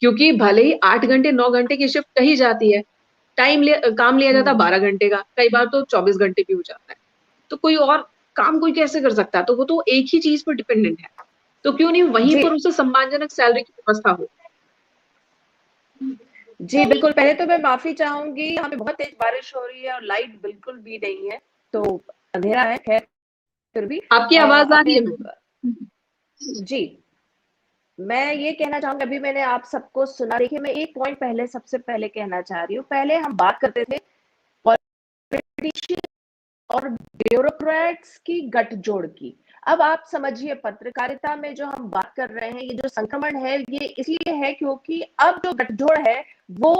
क्योंकि भले ही 8 घंटे 9 घंटे की शिफ्ट कही जाती है, काम लिया जाता 12 घंटे का, कई बार तो 24 घंटे भी हो जाता है। तो कोई और काम कोई कैसे कर सकता है? तो वो तो एक ही चीज पर डिपेंडेंट है, तो क्यों नहीं वहीं पर उसे सम्मानजनक सैलरी की व्यवस्था हो? जी बिल्कुल, पहले तो मैं माफी चाहूंगी, यहाँ पे बहुत तेज बारिश हो रही है और लाइट बिल्कुल भी नहीं है, तो अंधेरा है। खैर फिर भी आपकी आवाज आ रही है अपने मैम? जी मैं ये कहना चाहूंगी, अभी मैंने आप सबको सुना। देखिए, मैं एक पॉइंट पहले सबसे पहले कहना चाह रही हूँ। पहले हम बात करते थे पॉलिटिशियन और ब्यूरोक्रेट्स की गठजोड़ की। अब आप समझिए, पत्रकारिता में जो हम बात कर रहे हैं, ये जो संक्रमण है, ये इसलिए है क्योंकि अब जो गठजोड़ है वो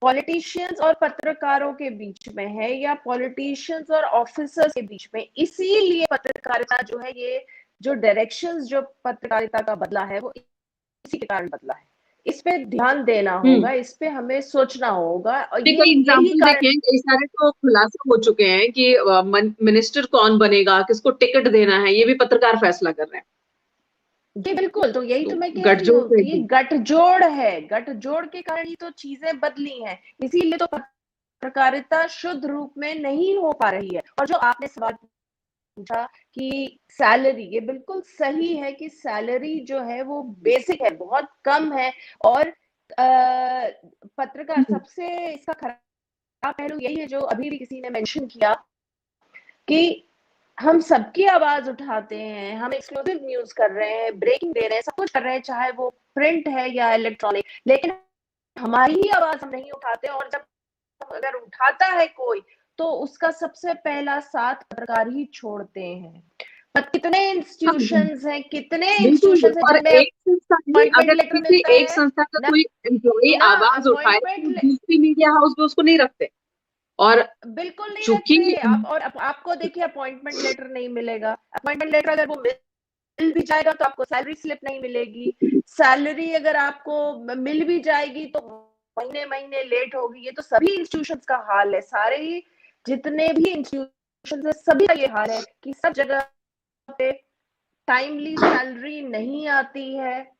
पॉलिटिशियंस और पत्रकारों के बीच में है, या पॉलिटिशियंस और ऑफिसर्स के बीच में। इसीलिए पत्रकारिता जो है, ये जो डायरेक्शंस जो पत्रकारिता का बदला है, वो इसी के कारण बदला है। इस पे ध्यान देना होगा, इस पे हमें सोचना होगा। और ये कोई यही एग्जाम्पल कारण देखें, कई सारे तो खुलासे हो चुके हैं कि मिनिस्टर कौन बनेगा, किसको टिकट देना है, ये भी पत्रकार फैसला कर रहे हैं। जी बिल्कुल, तो यही तो मैं कह रही गठजोड़ हूँ, से ये गठजोड़ है। गठजोड़ के कारण ही तो चीजें बदली हैं। इसीलिए तो पत्रकारिता शुद्ध रूप में नहीं हो पा रही है। और जो आपने सवाल पूछा कि सैलरी, ये बिल्कुल सही है कि सैलरी जो है वो बेसिक है, बहुत कम है। और पत्रकार सबसे इसका खराब पहलू यही है, जो अभी भी किसी ने मेंशन किया, कि हम सबकी आवाज उठाते हैं, हम एक्सक्लूसिव न्यूज कर रहे हैं, ब्रेकिंग दे रहे हैं, सब कुछ कर रहे हैं, चाहे वो प्रिंट है या इलेक्ट्रॉनिक, लेकिन हमारी ही आवाज हम नहीं उठाते। और जब अगर उठाता है कोई, तो उसका सबसे पहला साथ पत्रकार ही छोड़ते हैं। पर कितने इंस्टीट्यूशंस हैं, कितने बिल्कुल। इंस्टीट्यूशंस हैं और जिनमें एक संस्था नहीं, अपॉइंटमेंट अगर लेटर किसी मिलता एक है संस्था का ना, कोई एम्प्लॉई ना आवाज उठाए तो अपॉइंटमेंट। दूसरी मीडिया हाउस भी उसको नहीं रखते। और बिल्कुल नहीं चूंकि रखते आप। और आपको देखिए, अपॉइंटमेंट लेटर नहीं मिलेगा। अपॉइंटमेंट लेटर अगर वो मिल भी जाएगा तो आपको सैलरी स्लिप नहीं मिलेगी। सैलरी अगर आपको मिल भी जाएगी तो महीने महीने लेट होगी। ये तो सभी इंस्टीट्यूशंस का हाल है, सारे ही जितने भी इंस्टीट्यूशंस है, सभी का ये हाल है कि सब जगह पे टाइमली सैलरी नहीं आती है,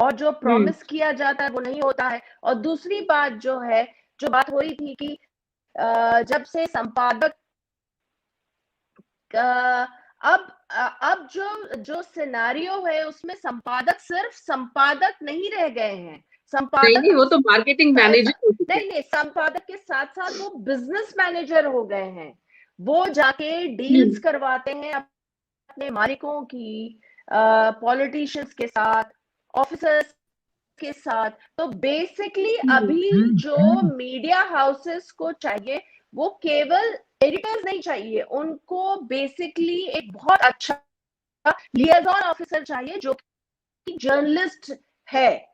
और जो प्रॉमिस किया जाता है वो नहीं होता है। और दूसरी बात जो है, जो बात हो रही थी कि जब से संपादक अब जो सिनेरियो है, उसमें संपादक सिर्फ संपादक नहीं रह गए हैं। नहीं संपादक नहीं, वो तो मार्केटिंग मैनेजर हो चुके हैं। नहीं, संपादक के साथ साथ वो बिजनेस मैनेजर हो गए हैं। वो जाके डील्स करवाते हैं अपने मालिकों की, पॉलिटिशियंस के साथ, ऑफिसर्स के साथ। तो बेसिकली अभी जो मीडिया हाउसेस को चाहिए, वो केवल एडिटर्स नहीं चाहिए, उनको बेसिकली एक बहुत अच्छा लिएजॉन ऑफिसर चाहिए, जो कि जर्नलिस्ट है।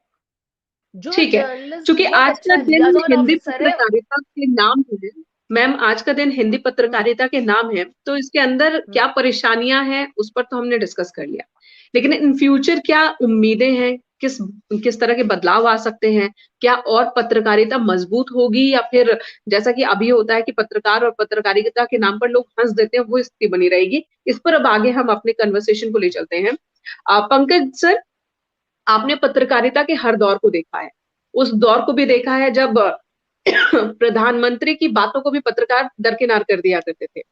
जो ठीक है, जर्नलिस्ट क्योंकि बहुत आज का अच्छा दिन लिएजॉन हिंदी ऑफिसर है। पत्रकारिता के नाम है। मैम, आज का दिन हिंदी पत्रकारिता के नाम है, तो इसके अंदर क्या परेशानियां हैं उस पर तो हमने डिस्कस कर लिया। लेकिन इन फ्यूचर क्या उम्मीदें हैं, किस किस तरह के बदलाव आ सकते हैं? क्या और पत्रकारिता मजबूत होगी, या फिर जैसा कि अभी होता है कि पत्रकार और पत्रकारिता के नाम पर लोग हंस देते हैं, वो स्थिति बनी रहेगी? इस पर अब आगे हम अपने कन्वर्सेशन को ले चलते हैं। पंकज सर, आपने पत्रकारिता के हर दौर को देखा है। उस दौर को भी देखा है जब प्रधानमंत्री की बातों को भी पत्रकार दरकिनार कर दिया करते थे,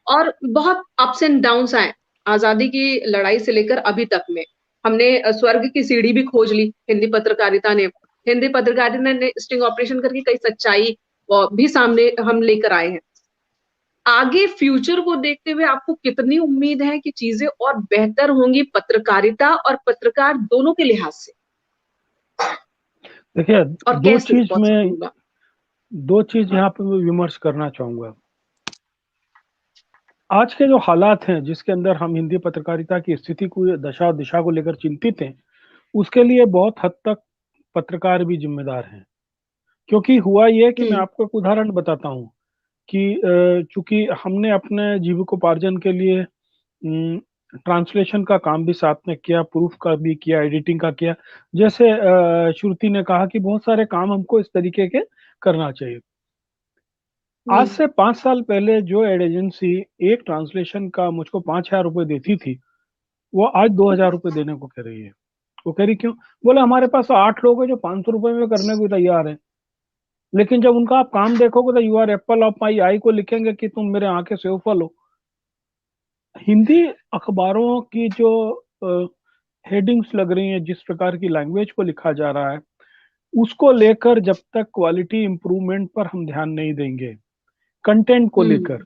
और बहुत अप्स एंड डाउन्स आए आजादी की लड़ाई से लेकर अभी तक में। हमने स्वर्ग की सीढ़ी भी खोज ली हिंदी पत्रकारिता ने। हिंदी पत्रकारिता ने स्टिंग ऑपरेशन करके कई सच्चाई भी सामने हम लेकर आए हैं। आगे फ्यूचर को देखते हुए आपको कितनी उम्मीद है कि चीजें और बेहतर होंगी पत्रकारिता और पत्रकार दोनों के लिहाज से? देखिए, और कैसे पॉसिबल होगा? दो चीज यहाँ पे मैं विमर्श करना चाहूंगा। आज के जो हालात हैं, जिसके अंदर हम हिंदी पत्रकारिता की स्थिति को, दशा और दिशा को लेकर चिंतित हैं, उसके लिए बहुत हद तक पत्रकार भी जिम्मेदार हैं। क्योंकि हुआ ये कि मैं आपको एक उदाहरण बताता हूँ कि चूंकि हमने अपने जीविकोपार्जन के लिए ट्रांसलेशन का काम भी साथ में किया, प्रूफ का भी किया, एडिटिंग का किया। जैसे श्रुति ने कहा कि बहुत सारे काम हमको इस तरीके के करना चाहिए। आज से 5 साल पहले जो एड एजेंसी एक ट्रांसलेशन का मुझको 5,000 रुपए देती थी, वो आज 2,000 रुपए देने को कह रही है। वो कह रही क्यों? बोले हमारे पास 8 लोग हैं जो 500 रुपए में करने को तैयार हैं, लेकिन जब उनका आप काम देखोगे तो you are apple of my eye को लिखेंगे कि तुम मेरे आंखें सेव फल हो। हिंदी अखबारों की जो हेडिंग्स लग रही हैं, जिस प्रकार की लैंग्वेज को लिखा जा रहा है, उसको लेकर जब तक क्वालिटी इंप्रूवमेंट पर हम ध्यान नहीं देंगे, कंटेंट को लेकर,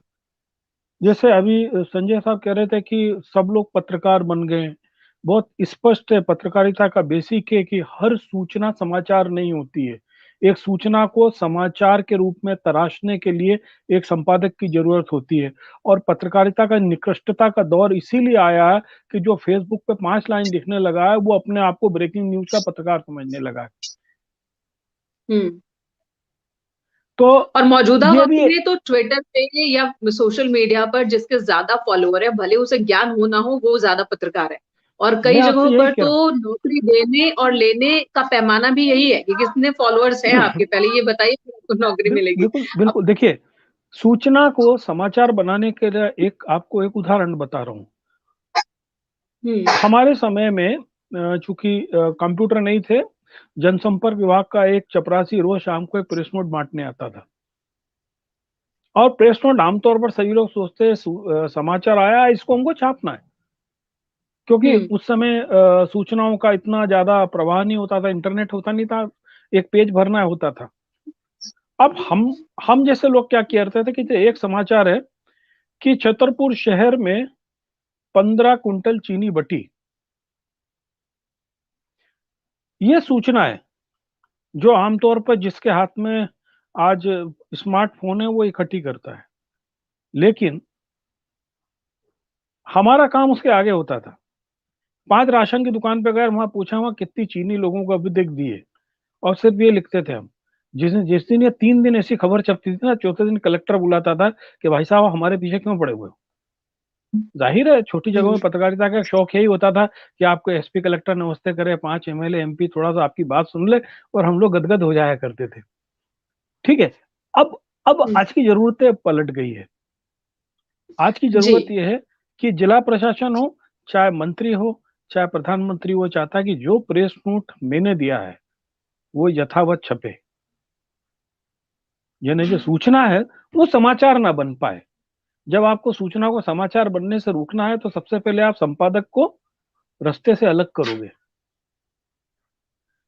जैसे अभी संजय साहब कह रहे थे कि सब लोग पत्रकार बन गए, बहुत स्पष्ट है, पत्रकारिता का बेसिक है कि हर सूचना समाचार नहीं होती है। एक सूचना को समाचार के रूप में तराशने के लिए एक संपादक की जरूरत होती है, और पत्रकारिता का निकृष्टता का दौर इसीलिए आया है कि जो फेसबुक पे 5 लाइन लिखने लगा है वो अपने आप को ब्रेकिंग न्यूज का पत्रकार समझने लगा है। तो और मौजूदा ये वक्त भी में तो ट्विटर पे या सोशल मीडिया पर जिसके ज्यादा फॉलोअर है, भले उसे ज्ञान हो ना हो, वो ज्यादा पत्रकार है। और कई मैं आपसे जगहों यही पर कह रहा तो नौकरी देने और लेने का पैमाना भी यही है कि कितने फॉलोअर्स हैं आपके, पहले ये बताइए कि आपको नौकरी मिलेगी। बिल्कुल बिल्कुल। देखिए, सूचना को समाचार बनाने के लिए एक आपको एक उदाहरण बता रहा हूँ। हमारे समय में चूंकि कंप्यूटर नहीं थे, जनसंपर्क विभाग का एक चपरासी रोज शाम को एक प्रेस नोट बांटने आता था, और प्रेस नोट आमतौर पर सभी लोग सोचते हैं समाचार आया है, इसको हमको छापना है, क्योंकि उस समय सूचनाओं का इतना ज्यादा प्रवाह नहीं होता था, इंटरनेट होता नहीं था, एक पेज भरना होता था। अब हम जैसे लोग क्या करते थे कि एक समाचार है कि छतरपुर शहर में 15 कुंटल चीनी बटी, ये सूचना है जो आमतौर पर जिसके हाथ में आज स्मार्टफोन है वो इकट्ठी करता है, लेकिन हमारा काम उसके आगे होता था। 5 राशन की दुकान पे गए, वहां पूछा वहां कितनी चीनी लोगों को अभी तक दी है, और सिर्फ ये लिखते थे हम। जिस दिन ये 3 दिन ऐसी खबर छपती थी ना, चौथे दिन कलेक्टर बुलाता था कि भाई साहब हमारे पीछे क्यों पड़े हुए हो। जाहिर है छोटी जगहों में पत्रकारिता का शौक यही होता था कि आपको एसपी कलेक्टर नमस्ते करे, 5 एमएलए एमपी थोड़ा सा आपकी बात सुन ले, और हम लोग गदगद हो जाया करते थे। ठीक है, अब आज की जरूरतें पलट गई है। आज की जरूरत यह है कि जिला प्रशासन हो, चाहे मंत्री हो, चाहे प्रधानमंत्री हो, चाहता है कि जो प्रेस नोट मैंने दिया है वो यथावत छपे, यानी जो सूचना है वो समाचार ना बन पाए। जब आपको सूचना को समाचार बनने से रोकना है तो सबसे पहले आप संपादक को रास्ते से अलग करोगे,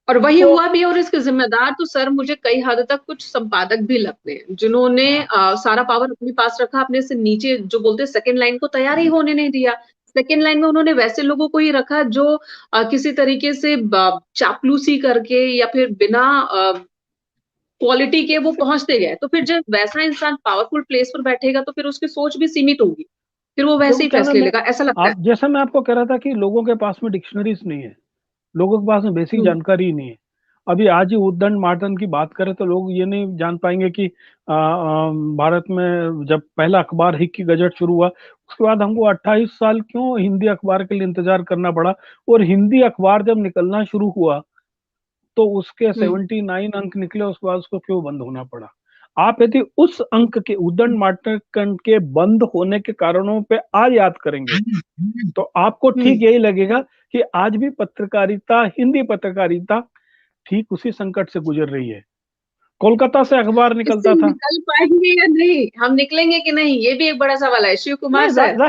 और वही हुआ भी। और इसके जिम्मेदार तो सर मुझे कई हद तक कुछ संपादक भी लगते हैं, जिन्होंने सारा पावर अपने पास रखा, अपने से नीचे जो बोलते हैं सेकंड लाइन को तैयार ही होने नहीं दिया। सेकंड लाइन में उन्होंने वैसे लोगों को ही रखा जो किसी तरीके से चापलूसी करके या फिर बिना क्वालिटी के वो पहुंचते गए। तो फिर जब वैसा इंसान पावरफुल प्लेस पर बैठेगा तो फिर उसकी सोच भी सीमित होगी, फिर वो वैसे ही फैसले लेगा, ऐसा लगता है। जैसा मैं आपको कह रहा था कि लोगों के पास में डिक्शनरीज नहीं है, लोगों के पास में बेसिक जानकारी ही नहीं है। अभी आज ही उद्दंड मार्दन की बात करें तो लोग ये नहीं जान पाएंगे कि भारत में जब पहला अखबार हिक की गजट शुरू हुआ, उसके बाद हमको 28 साल क्यों हिंदी अखबार के लिए इंतजार करना पड़ा, और हिंदी अखबार जब निकलना शुरू हुआ तो उसके 79 अंक निकले, उसके बाद उसको क्यों बंद होना पड़ा। आप यदि उस अंक के उद्दंड मार्दन के बंद होने के कारणों पे आज याद करेंगे तो आपको ठीक यही लगेगा कि आज भी पत्रकारिता, हिंदी पत्रकारिता ठीक उसी संकट से गुजर रही है। कोलकाता से अखबार निकलता था, निकल पाएंगे या नहीं, हम निकलेंगे कि नहीं, ये भी एक बड़ा सवाल है। शिव कुमार सर,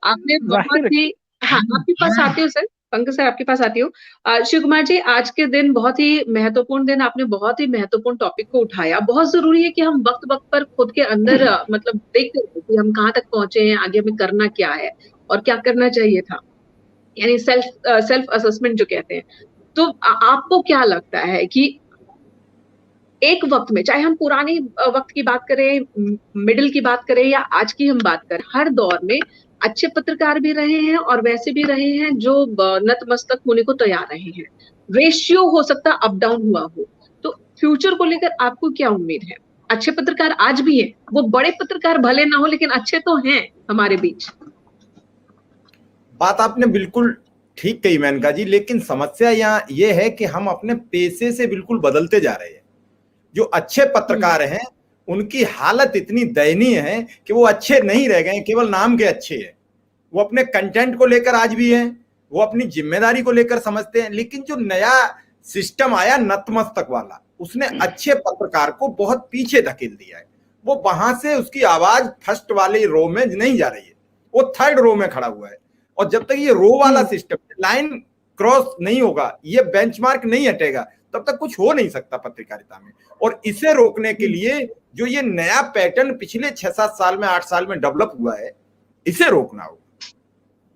आपने बहुत ही, हाँ आपके पास आती हूँ सर, पंकज सर आपके पास आती हूँ। शिव कुमार जी, आज के दिन बहुत ही महत्वपूर्ण दिन, आपने बहुत ही महत्वपूर्ण टॉपिक को उठाया। बहुत जरूरी है कि हम वक्त वक्त पर खुद के अंदर मतलब देखते हैं कि हम कहाँ तक पहुंचे हैं, आगे हमें करना क्या है और क्या करना चाहिए था, यानी सेल्फ असेसमेंट जो कहते हैं। तो आपको क्या लगता है कि एक वक्त में, चाहे हम पुरानी वक्त की बात करें, मिडिल की बात करें या आज की हम बात करें, हर दौर में अच्छे पत्रकार भी रहे हैं और वैसे भी रहे हैं जो नतमस्तक होने को तैयार रहे हैं। रेशियो हो सकता अप डाउन हुआ हो, तो फ्यूचर को लेकर आपको क्या उम्मीद है? अच्छे पत्रकार आज भी हैं, वो बड़े पत्रकार भले ना हो लेकिन अच्छे तो हैं हमारे बीच। बात आपने बिल्कुल ठीक कही मेनका जी, लेकिन समस्या यहाँ ये है कि हम अपने पेशे से बिल्कुल बदलते जा रहे हैं। जो अच्छे पत्रकार हैं उनकी हालत इतनी दयनीय है कि वो अच्छे नहीं रह गए, केवल नाम के अच्छे हैं। वो अपने कंटेंट को लेकर आज भी हैं, वो अपनी जिम्मेदारी को लेकर समझते हैं, लेकिन जो नया सिस्टम आया नतमस्तक वाला, उसने अच्छे पत्रकार को बहुत पीछे धकेल दिया है। वो वहां से उसकी आवाज फर्स्ट वाले रो में नहीं जा रही है, वो थर्ड रो में खड़ा हुआ है। और जब तक ये रो वाला सिस्टम, लाइन क्रॉस नहीं होगा, ये बेंचमार्क नहीं हटेगा, तब तक कुछ हो नहीं सकता पत्रकारिता में। और इसे रोकने के लिए जो ये नया पैटर्न पिछले 6-7 साल में 8 साल में डेवलप हुआ है, इसे रोकना होगा।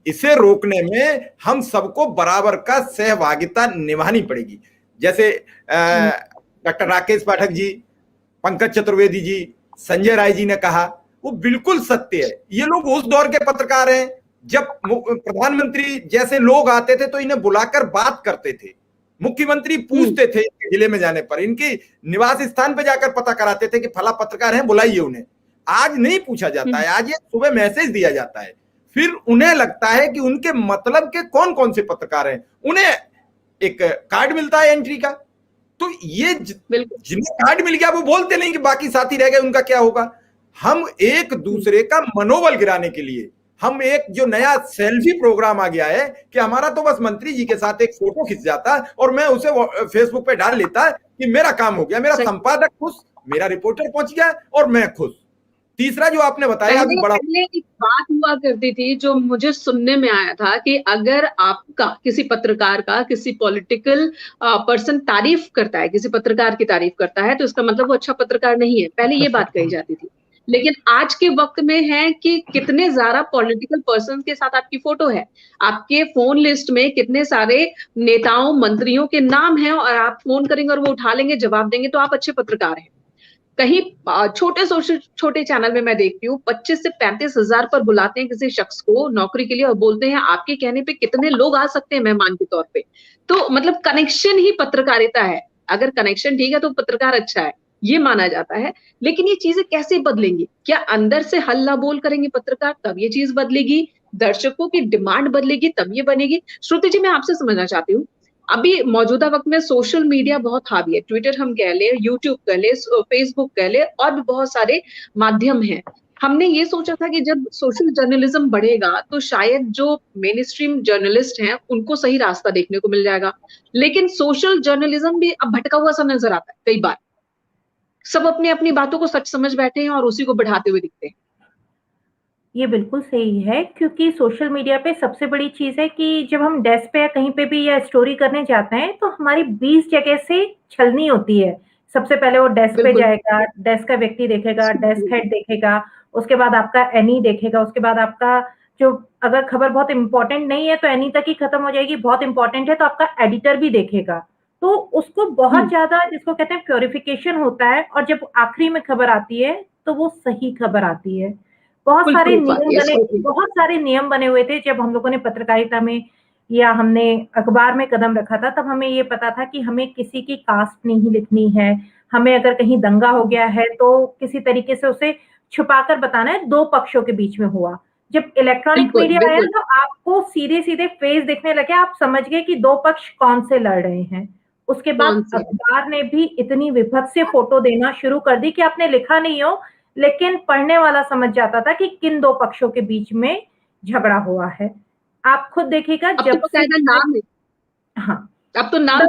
इसे रोकने में हम सबको बराबर का सहभागिता निभानी पड़ेगी। जैसे डॉक्टर राकेश पाठक जी, पंकज चतुर्वेदी जी, संजय राय जी ने कहा, वो बिल्कुल सत्य है। ये लोग उस दौर के पत्रकार हैं जब प्रधानमंत्री जैसे लोग आते थे तो इन्हें बुलाकर बात करते थे, मुख्यमंत्री पूछते थे जिले में जाने पर, इनके निवास स्थान पे जाकर पता कराते थे कि फला पत्रकार हैं, बुलाइए उन्हें। आज नहीं पूछा जाता है, आज ये सुबह मैसेज दिया जाता है, फिर उन्हें लगता है कि उनके मतलब के कौन कौन से पत्रकार हैं, उन्हें एक कार्ड मिलता है एंट्री का। तो ये जिन्हें कार्ड मिल गया वो बोलते नहीं कि बाकी साथी रह गए, उनका क्या होगा। हम एक दूसरे का मनोबल गिराने के लिए हम एक जो नया सेल्फी प्रोग्राम आ गया है कि हमारा तो बस मंत्री जी के साथ एक फोटो खिंच जाता और मैं उसे फेसबुक पे डाल लेता कि मेरा काम हो गया, मेरा संपादक खुश, मेरा रिपोर्टर पहुंच गया और मैं खुश। तीसरा जो आपने बताया अभी बड़ा, पहले एक बात हुआ करती थी जो मुझे सुनने में आया था कि अगर आपका किसी पत्रकार का किसी पॉलिटिकल पर्सन तारीफ करता है, किसी पत्रकार की तारीफ करता है, तो इसका मतलब वो अच्छा पत्रकार नहीं है। पहले ये बात कही जाती थी। लेकिन आज के वक्त में है कि कितने ज्यादा पॉलिटिकल पर्सन के साथ आपकी फोटो है, आपके फोन लिस्ट में कितने सारे नेताओं मंत्रियों के नाम हैं, और आप फोन करेंगे और वो उठा लेंगे, जवाब देंगे, तो आप अच्छे पत्रकार हैं। कहीं छोटे चैनल में मैं देखती हूँ 25 से 35 हजार पर बुलाते हैं किसी शख्स को नौकरी के लिए और बोलते हैं आपके कहने पे कितने लोग आ सकते हैं मेहमान के तौर पे। तो मतलब कनेक्शन ही पत्रकारिता है। अगर कनेक्शन ठीक है तो पत्रकार अच्छा है, ये माना जाता है। लेकिन ये चीजें कैसे बदलेंगी? क्या अंदर से हल्ला बोल करेंगे पत्रकार तब ये चीज बदलेगी? दर्शकों की डिमांड बदलेगी तब ये बनेगी? श्रुति जी, मैं आपसे समझना चाहती हूँ, अभी मौजूदा वक्त में सोशल मीडिया बहुत हावी है, ट्विटर हम कह ले, यूट्यूब कह ले, फेसबुक कह ले, और भी बहुत सारे माध्यम हैं। हमने ये सोचा था कि जब सोशल जर्नलिज्म बढ़ेगा तो शायद जो मेन स्ट्रीम जर्नलिस्ट हैं उनको सही रास्ता देखने को मिल जाएगा। लेकिन सोशल जर्नलिज्म भी अब भटका हुआ सा नजर आता है। कई बार सब अपनी अपनी बातों को सच समझ बैठे हैं और उसी को बढ़ाते हुए दिखते हैं। ये बिल्कुल सही है, क्योंकि सोशल मीडिया पे सबसे बड़ी चीज है कि जब हम डेस्क पे या कहीं पे भी या स्टोरी करने जाते हैं तो हमारी 20 जगह से छलनी होती है। सबसे पहले वो डेस्क पे जाएगा, डेस्क का व्यक्ति देखेगा, डेस्क हेड देखेगा, उसके बाद आपका एनी देखेगा, उसके बाद आपका जो, अगर खबर बहुत इंपॉर्टेंट नहीं है तो एनी तक ही खत्म हो जाएगी, बहुत इंपॉर्टेंट है तो आपका एडिटर भी देखेगा। तो उसको बहुत ज्यादा, जिसको कहते हैं प्योरिफिकेशन होता है, और जब आखिरी में खबर आती है तो वो सही खबर आती है। बहुत सारे नियम बने हुए थे जब हम लोगों ने पत्रकारिता में या हमने अखबार में कदम रखा था, तब हमें ये पता था कि हमें किसी की कास्ट नहीं लिखनी है, हमें अगर कहीं दंगा हो गया है तो किसी तरीके से उसे छुपाकर बताना है, दो पक्षों के बीच में हुआ। जब इलेक्ट्रॉनिक मीडिया आया तो आपको सीधे सीधे फेस दिखने लगे, आप समझ गए कि दो पक्ष कौन से लड़ रहे हैं। उसके बाद अखबार ने भी इतनी विभत्स से फोटो देना शुरू कर दी कि आपने लिखा नहीं हो लेकिन पढ़ने वाला समझ जाता था कि किन दो पक्षों के बीच में झगड़ा हुआ है। आप खुद देखिएगा, जब तो नाम है, हाँ, अब तो नाम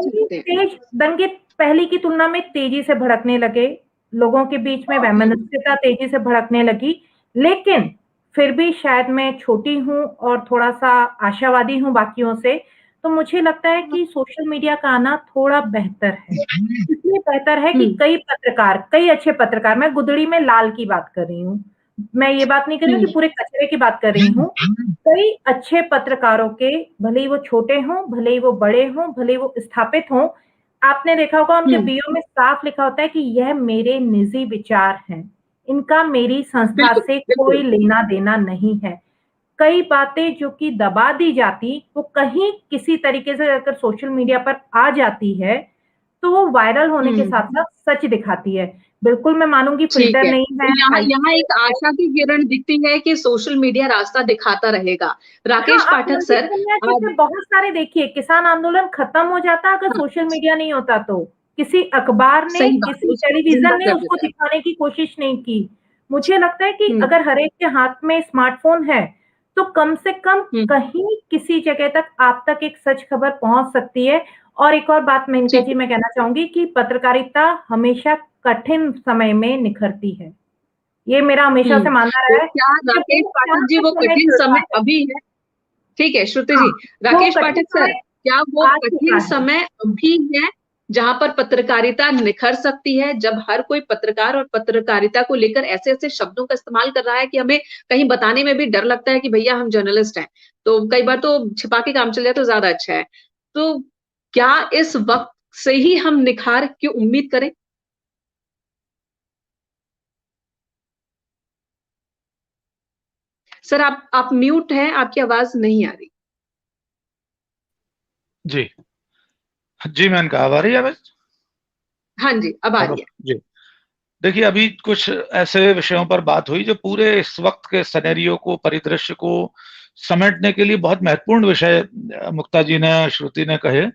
दंगे पहले की तुलना में तेजी से भड़कने लगे, लोगों के बीच में वैमनस्यता तेजी से भड़कने लगी। लेकिन फिर भी शायद मैं छोटी हूँ और थोड़ा सा आशावादी हूँ बाकियों से, तो मुझे लगता है कि सोशल मीडिया का आना थोड़ा बेहतर है। इसलिए बेहतर है कि कई अच्छे पत्रकार, मैं गुदड़ी में लाल की बात कर रही हूँ, मैं ये बात नहीं कर रही हूँ कि पूरे कचरे की बात कर रही हूँ। कई अच्छे पत्रकारों के, भले ही वो छोटे हों, भले ही वो बड़े हों, भले ही वो स्थापित हों, आपने देखा होगा उनके बियो में साफ लिखा होता है कि यह मेरे निजी विचार हैं, इनका मेरी संस्था से कोई लेना देना नहीं है। कई बातें जो कि दबा दी जाती, वो कहीं किसी तरीके से अगर सोशल मीडिया पर आ जाती है तो वो वायरल होने के साथ साथ सच दिखाती है। बिल्कुल मैं मानूंगी फिल्टर नहीं है। यहाँ एक आशा की किरण दिखती है कि सोशल मीडिया रास्ता दिखाता रहेगा। राकेश पाठक सर, बहुत सारे देखिए, किसान आंदोलन खत्म हो जाता अगर सोशल मीडिया नहीं होता तो। किसी अखबार ने, किसी टेलीविजन ने उसको दिखाने की कोशिश नहीं की। मुझे लगता है कि अगर हर एक के हाथ में स्मार्टफोन है तो कम से कम कहीं किसी जगह तक आप तक एक सच खबर पहुंच सकती है। और एक और बात मेनका जी मैं कहना चाहूंगी कि पत्रकारिता हमेशा कठिन समय में निखरती है, ये मेरा हमेशा से मानना रहा है। क्या राकेश पाठक जी वो कठिन समय अभी है? ठीक है श्रुति जी, राकेश पाठक सर, क्या वो कठिन समय अभी है जहां पर पत्रकारिता निखर सकती है, जब हर कोई पत्रकार और पत्रकारिता को लेकर ऐसे ऐसे शब्दों का इस्तेमाल कर रहा है कि हमें कहीं बताने में भी डर लगता है कि भैया हम जर्नलिस्ट हैं, तो कई बार तो छिपा के काम चल जाए तो ज्यादा अच्छा है। तो क्या इस वक्त से ही हम निखार की उम्मीद करें? सर आप म्यूट हैं, आपकी आवाज नहीं आ रही। जी जी, मैंने कहा आ रही है आवाज? हाँ जी, अब आ रही है। जी, देखिए अभी कुछ ऐसे विषयों पर बात हुई जो पूरे इस वक्त के सिनेरियो को, परिदृश्य को समेटने के लिए बहुत महत्वपूर्ण विषय मुक्ता जी ने, श्रुति ने कहे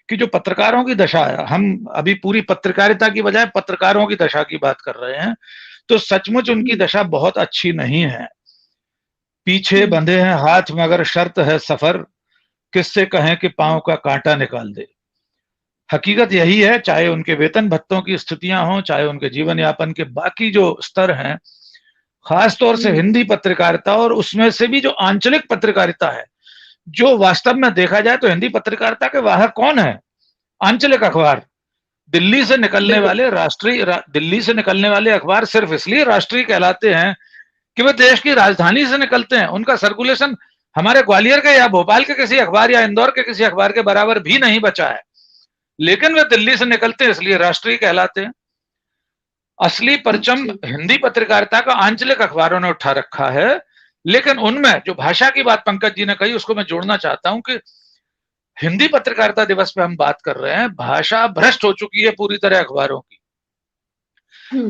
कि जो पत्रकारों की दशा है, हम अभी पूरी पत्रकारिता की बजाय पत्रकारों की दशा की बात कर रहे हैं, तो सचमुच उनकी दशा बहुत अच्छी नहीं है। पीछे बंधे हैं हाथ मगर शर्त है सफर, किससे कहें कि पांव का कांटा निकाल दे। हकीकत यही है, चाहे उनके वेतन भत्तों की स्थितियां हों, चाहे उनके जीवन यापन के बाकी जो स्तर हैं, खास तौर से हिंदी पत्रकारिता और उसमें से भी जो आंचलिक पत्रकारिता है, जो वास्तव में देखा जाए तो हिंदी पत्रकारिता के वाहक कौन है? आंचलिक अखबार। दिल्ली से निकलने वाले दिल्ली से निकलने वाले अखबार सिर्फ इसलिए राष्ट्रीय कहलाते हैं कि वे देश की राजधानी से निकलते हैं। उनका सर्कुलेशन हमारे ग्वालियर के या भोपाल के किसी अखबार या इंदौर के किसी अखबार के बराबर भी नहीं बचा है, लेकिन वे दिल्ली से निकलते हैं इसलिए राष्ट्रीय कहलाते हैं। असली परचम हिंदी पत्रकारिता का आंचलिक अखबारों ने उठा रखा है, लेकिन उनमें जो भाषा की बात पंकज जी ने कही उसको मैं जोड़ना चाहता हूं कि हिंदी पत्रकारिता दिवस पे हम बात कर रहे हैं, भाषा भ्रष्ट हो चुकी है पूरी तरह अखबारों की।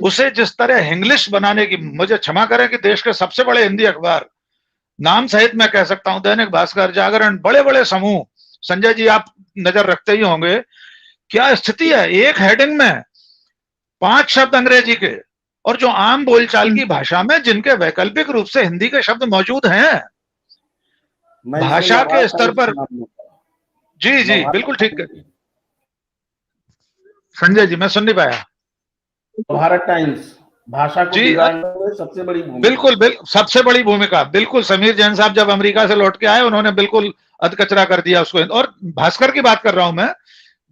उसे जिस तरह इंग्लिश बनाने की, मुझे क्षमा करें कि देश के सबसे बड़े हिंदी अखबार, नाम सहित मैं कह सकता हूं, दैनिक भास्कर, जागरण, बड़े बड़े समूह, संजय जी आप नजर रखते ही होंगे, क्या स्थिति है, एक हेडिंग में 5 शब्द अंग्रेजी के, और जो आम बोलचाल की भाषा में जिनके वैकल्पिक रूप से हिंदी के शब्द मौजूद हैं, भाषा के स्तर पर। जी जी बिल्कुल ठीक है संजय जी, मैं सुन नहीं पाया। भारत टाइम्स भाषा को बिगाड़ने में सबसे बड़ी भूमिका। बिल्कुल सबसे बड़ी भूमिका। बिल्कुल समीर जैन साहब जब अमेरिका से लौट के आए, उन्होंने बिल्कुल अधकचरा कर दिया उसको। और भास्कर की बात कर रहा हूं मैं,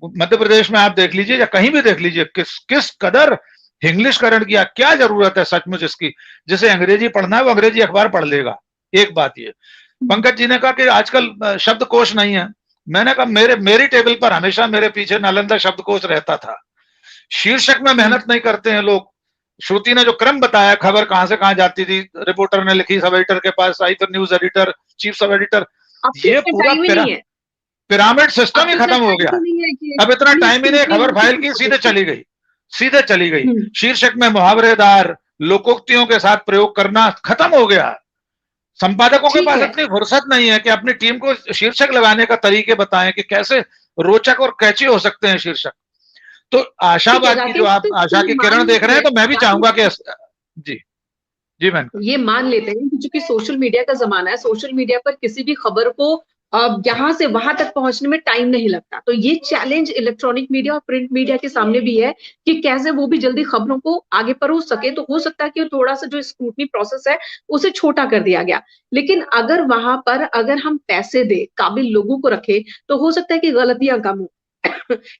मध्य प्रदेश में आप देख लीजिए या कहीं भी देख लीजिए, किस कदर इंग्लिशकरण किया। क्या जरूरत है सचमुच इसकी? जिसे अंग्रेजी पढ़ना है वो अंग्रेजी अखबार पढ़ लेगा। एक बात ये, पंकज जी ने कहा कि आजकल शब्दकोश नहीं है। मैंने कहा मेरी टेबल पर हमेशा मेरे पीछे नालंदा शब्दकोश रहता था। शीर्षक में मेहनत नहीं करते हैं लोग। श्रुति ने जो क्रम बताया, खबर कहां से कहां जाती थी, रिपोर्टर ने लिखी, सब एडिटर के पास आई, फिर news editor, chief sub editor, ये पूरा पिरामिड सिस्टम ही खत्म हो गया। अब इतना टाइम ही नहीं, खबर फाइल की सीधे चली गई। शीर्षक में मुहावरेदार लोकोक्तियों के साथ प्रयोग करना खत्म हो गया। संपादकों के पास इतनी फुर्सत नहीं है कि अपनी टीम को शीर्षक लगाने का तरीके बताएं कि कैसे रोचक और कैची हो सकते हैं शीर्षक। तो आशावाद की जो आप आशा की किरण देख रहे हैं, तो मैं भी चाहूंगा कि जी मैम, ये मान लेते हैं कि चूंकि सोशल मीडिया का जमाना है, सोशल मीडिया पर किसी भी खबर को यहां से वहां तक पहुंचने में टाइम नहीं लगता। तो ये चैलेंज इलेक्ट्रॉनिक मीडिया और प्रिंट मीडिया के सामने भी है कि कैसे वो भी जल्दी खबरों को आगे परोस सके। तो हो सकता है कि थोड़ा सा जो स्क्रूटनी प्रोसेस है उसे छोटा कर दिया गया, लेकिन अगर वहां पर अगर हम पैसे दे, काबिल लोगों को रखे, तो हो सकता है कि गलतियां कम हो।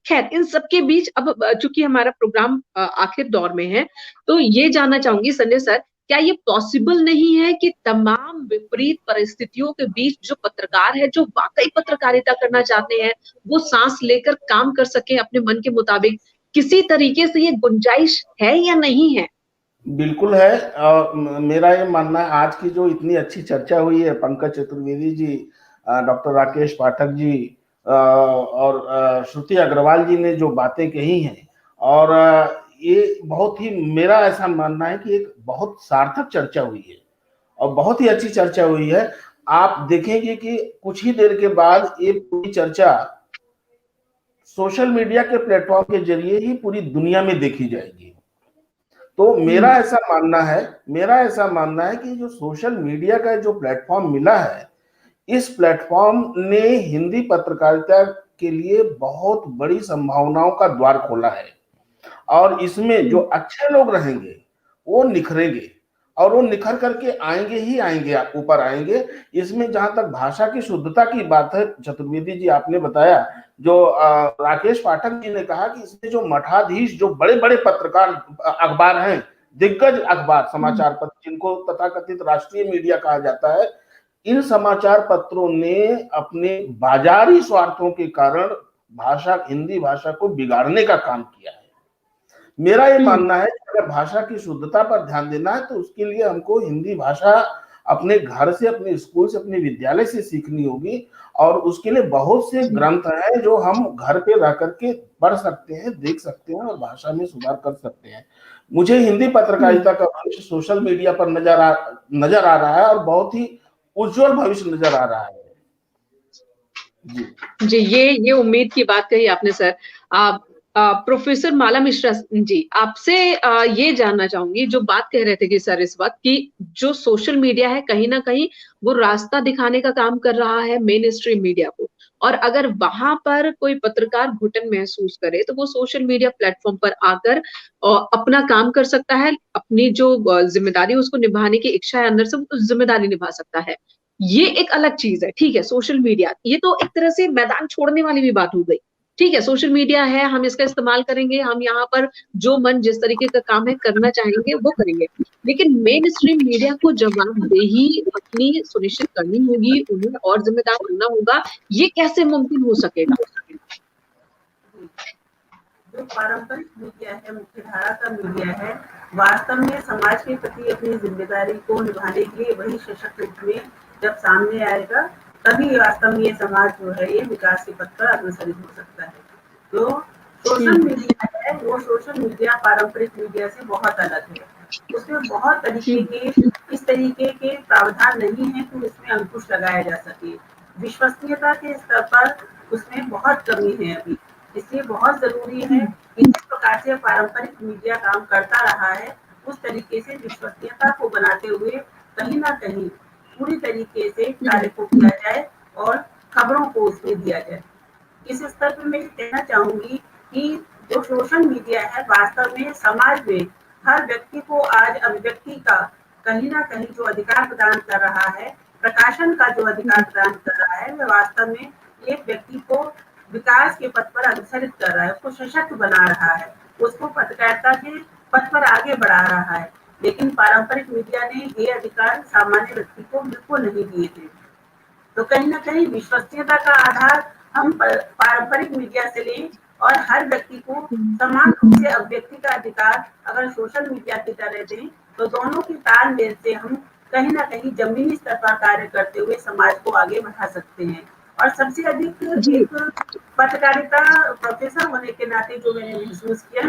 खैर, इन सबके बीच अब चूंकि हमारा प्रोग्राम आखिर दौर में है, तो ये जानना चाहूंगी संजय सर, क्या ये पॉसिबल नहीं है कि तमाम विपरीत परिस्थितियों के बीच जो पत्रकार है, जो वाकई पत्रकारिता करना चाहते हैं, वो सांस लेकर काम कर सके अपने मन के मुताबिक? किसी तरीके से ये गुंजाइश है या नहीं है? बिल्कुल है। मेरा ये मानना है, आज की जो इतनी अच्छी चर्चा हुई है, पंकज चतुर्वेदी जी, डॉक्टर राकेश पाठक जी और श्रुति अग्रवाल जी ने जो बातें कही हैं, और ये बहुत ही, मेरा ऐसा मानना है कि एक बहुत सार्थक चर्चा हुई है और बहुत ही अच्छी चर्चा हुई है। आप देखेंगे कि कुछ ही देर के बाद ये पूरी चर्चा सोशल मीडिया के प्लेटफॉर्म के जरिए ही पूरी दुनिया में देखी जाएगी। तो मेरा ऐसा मानना है कि जो सोशल मीडिया का जो प्लेटफॉर्म मिला है, इस प्लेटफॉर्म ने हिंदी पत्रकारिता के लिए बहुत बड़ी संभावनाओं का द्वार खोला है, और इसमें जो अच्छे लोग रहेंगे वो निखरेंगे, और वो निखर करके आएंगे ही आएंगे, ऊपर आएंगे। इसमें जहां तक भाषा की शुद्धता की बात है, चतुर्वेदी जी आपने बताया, जो राकेश पाठक जी ने कहा कि इसमें जो मठाधीश, जो बड़े बड़े पत्रकार अखबार हैं, दिग्गज अखबार, समाचार पत्र जिनको तथाकथित राष्ट्रीय मीडिया कहा जाता है, इन समाचार पत्रों ने अपने बाजारी स्वार्थों के कारण भाषा, हिंदी भाषा को बिगाड़ने का काम किया है। मेरा ये मानना है कि अगर भाषा की शुद्धता पर ध्यान देना है तो उसके लिए हमको हिंदी भाषा अपने घर से, अपने स्कूल से, अपने विद्यालय से सीखनी होगी। और उसके लिए बहुत से ग्रंथ हैं जो हम घर पे रह करके पढ़ सकते हैं, देख सकते हैं और भाषा में सुधार कर सकते हैं। मुझे हिंदी पत्रकारिता का भविष्य सोशल मीडिया पर नजर आ रहा है और बहुत ही उज्जवल भविष्य नजर आ रहा है। जी, ये उम्मीद की बात कही आपने सर। प्रोफेसर माला मिश्रा जी, आपसे ये जानना चाहूंगी, जो बात कह रहे थे कि सर इस वक्त कि जो सोशल मीडिया है कहीं ना कहीं वो रास्ता दिखाने का काम कर रहा है मेन स्ट्रीम मीडिया को, और अगर वहां पर कोई पत्रकार घुटन महसूस करे तो वो सोशल मीडिया प्लेटफॉर्म पर आकर अपना काम कर सकता है, अपनी जो जिम्मेदारी उसको निभाने की इच्छा है अंदर से, वो जिम्मेदारी निभा सकता है। ये एक अलग चीज है, ठीक है। सोशल मीडिया ये तो एक तरह से मैदान छोड़ने वाली भी बात हो गई, ठीक है। सोशल मीडिया है, हम इसका इस्तेमाल करेंगे, हम यहाँ पर जो मन जिस तरीके का काम है करना चाहेंगे वो करेंगे, लेकिन मेन स्ट्रीम मीडिया को जवाबदेही अपनी सुनिश्चित करनी होगी, उन्हें और जिम्मेदार बनना होगा। ये कैसे मुमकिन हो सकेगा? जो पारंपरिक मीडिया है, मुख्य धारा का मीडिया है, वास्तव में समाज के प्रति अपनी जिम्मेदारी को निभाने के लिए वही सशक्त रूप में जब सामने आएगा, तभी वास्तव में ये समाज जो है ये विकास के पथ पर अग्रसर हो सकता है। तो सोशल मीडिया है, वो सोशल मीडिया पारंपरिक मीडिया से बहुत अलग है। उसमें बहुत तरीके के, इस तरीके के प्रावधान नहीं है कि उसमें अंकुश लगाया जा सके। विश्वसनीयता के स्तर पर उसमें बहुत कमी है अभी, इसलिए बहुत जरूरी है कि जिस प्रकार से पारंपरिक मीडिया काम करता रहा है उस तरीके से विश्वसनीयता को बनाते हुए कहीं ना कहीं पूरी तरीके से कार्य को किया जाए और खबरों को उसमें दिया जाए। इस स्तर पर मैं कहना चाहूंगी कि जो सोशल मीडिया है वास्तव में समाज में हर व्यक्ति को आज अभिव्यक्ति का कहीं ना कहीं जो अधिकार प्रदान कर रहा है, प्रकाशन का जो अधिकार प्रदान कर रहा है, वह वास्तव में एक व्यक्ति को विकास के पथ पर अग्रसरित कर रहा है, उसको सशक्त बना रहा है, उसको पत्रकारिता के पथ पर आगे बढ़ा रहा है। लेकिन पारंपरिक मीडिया ने ये अधिकार सामान्य व्यक्ति को बिल्कुल नहीं दिए थे। तो कहीं ना कहीं विश्वसनीयता का आधार हम पारंपरिक मीडिया से लें और हर व्यक्ति को समान रूप से अभिव्यक्ति का अधिकार अगर सोशल मीडिया की तरह दें, तो दोनों की तालमेल से हम कहीं ना कहीं जमीनी स्तर पर कार्य करते हुए समाज को आगे बढ़ा सकते हैं। और सबसे अधिक एक पत्रकारिता प्रोफेसर होने के नाते जो मैंने महसूस किया,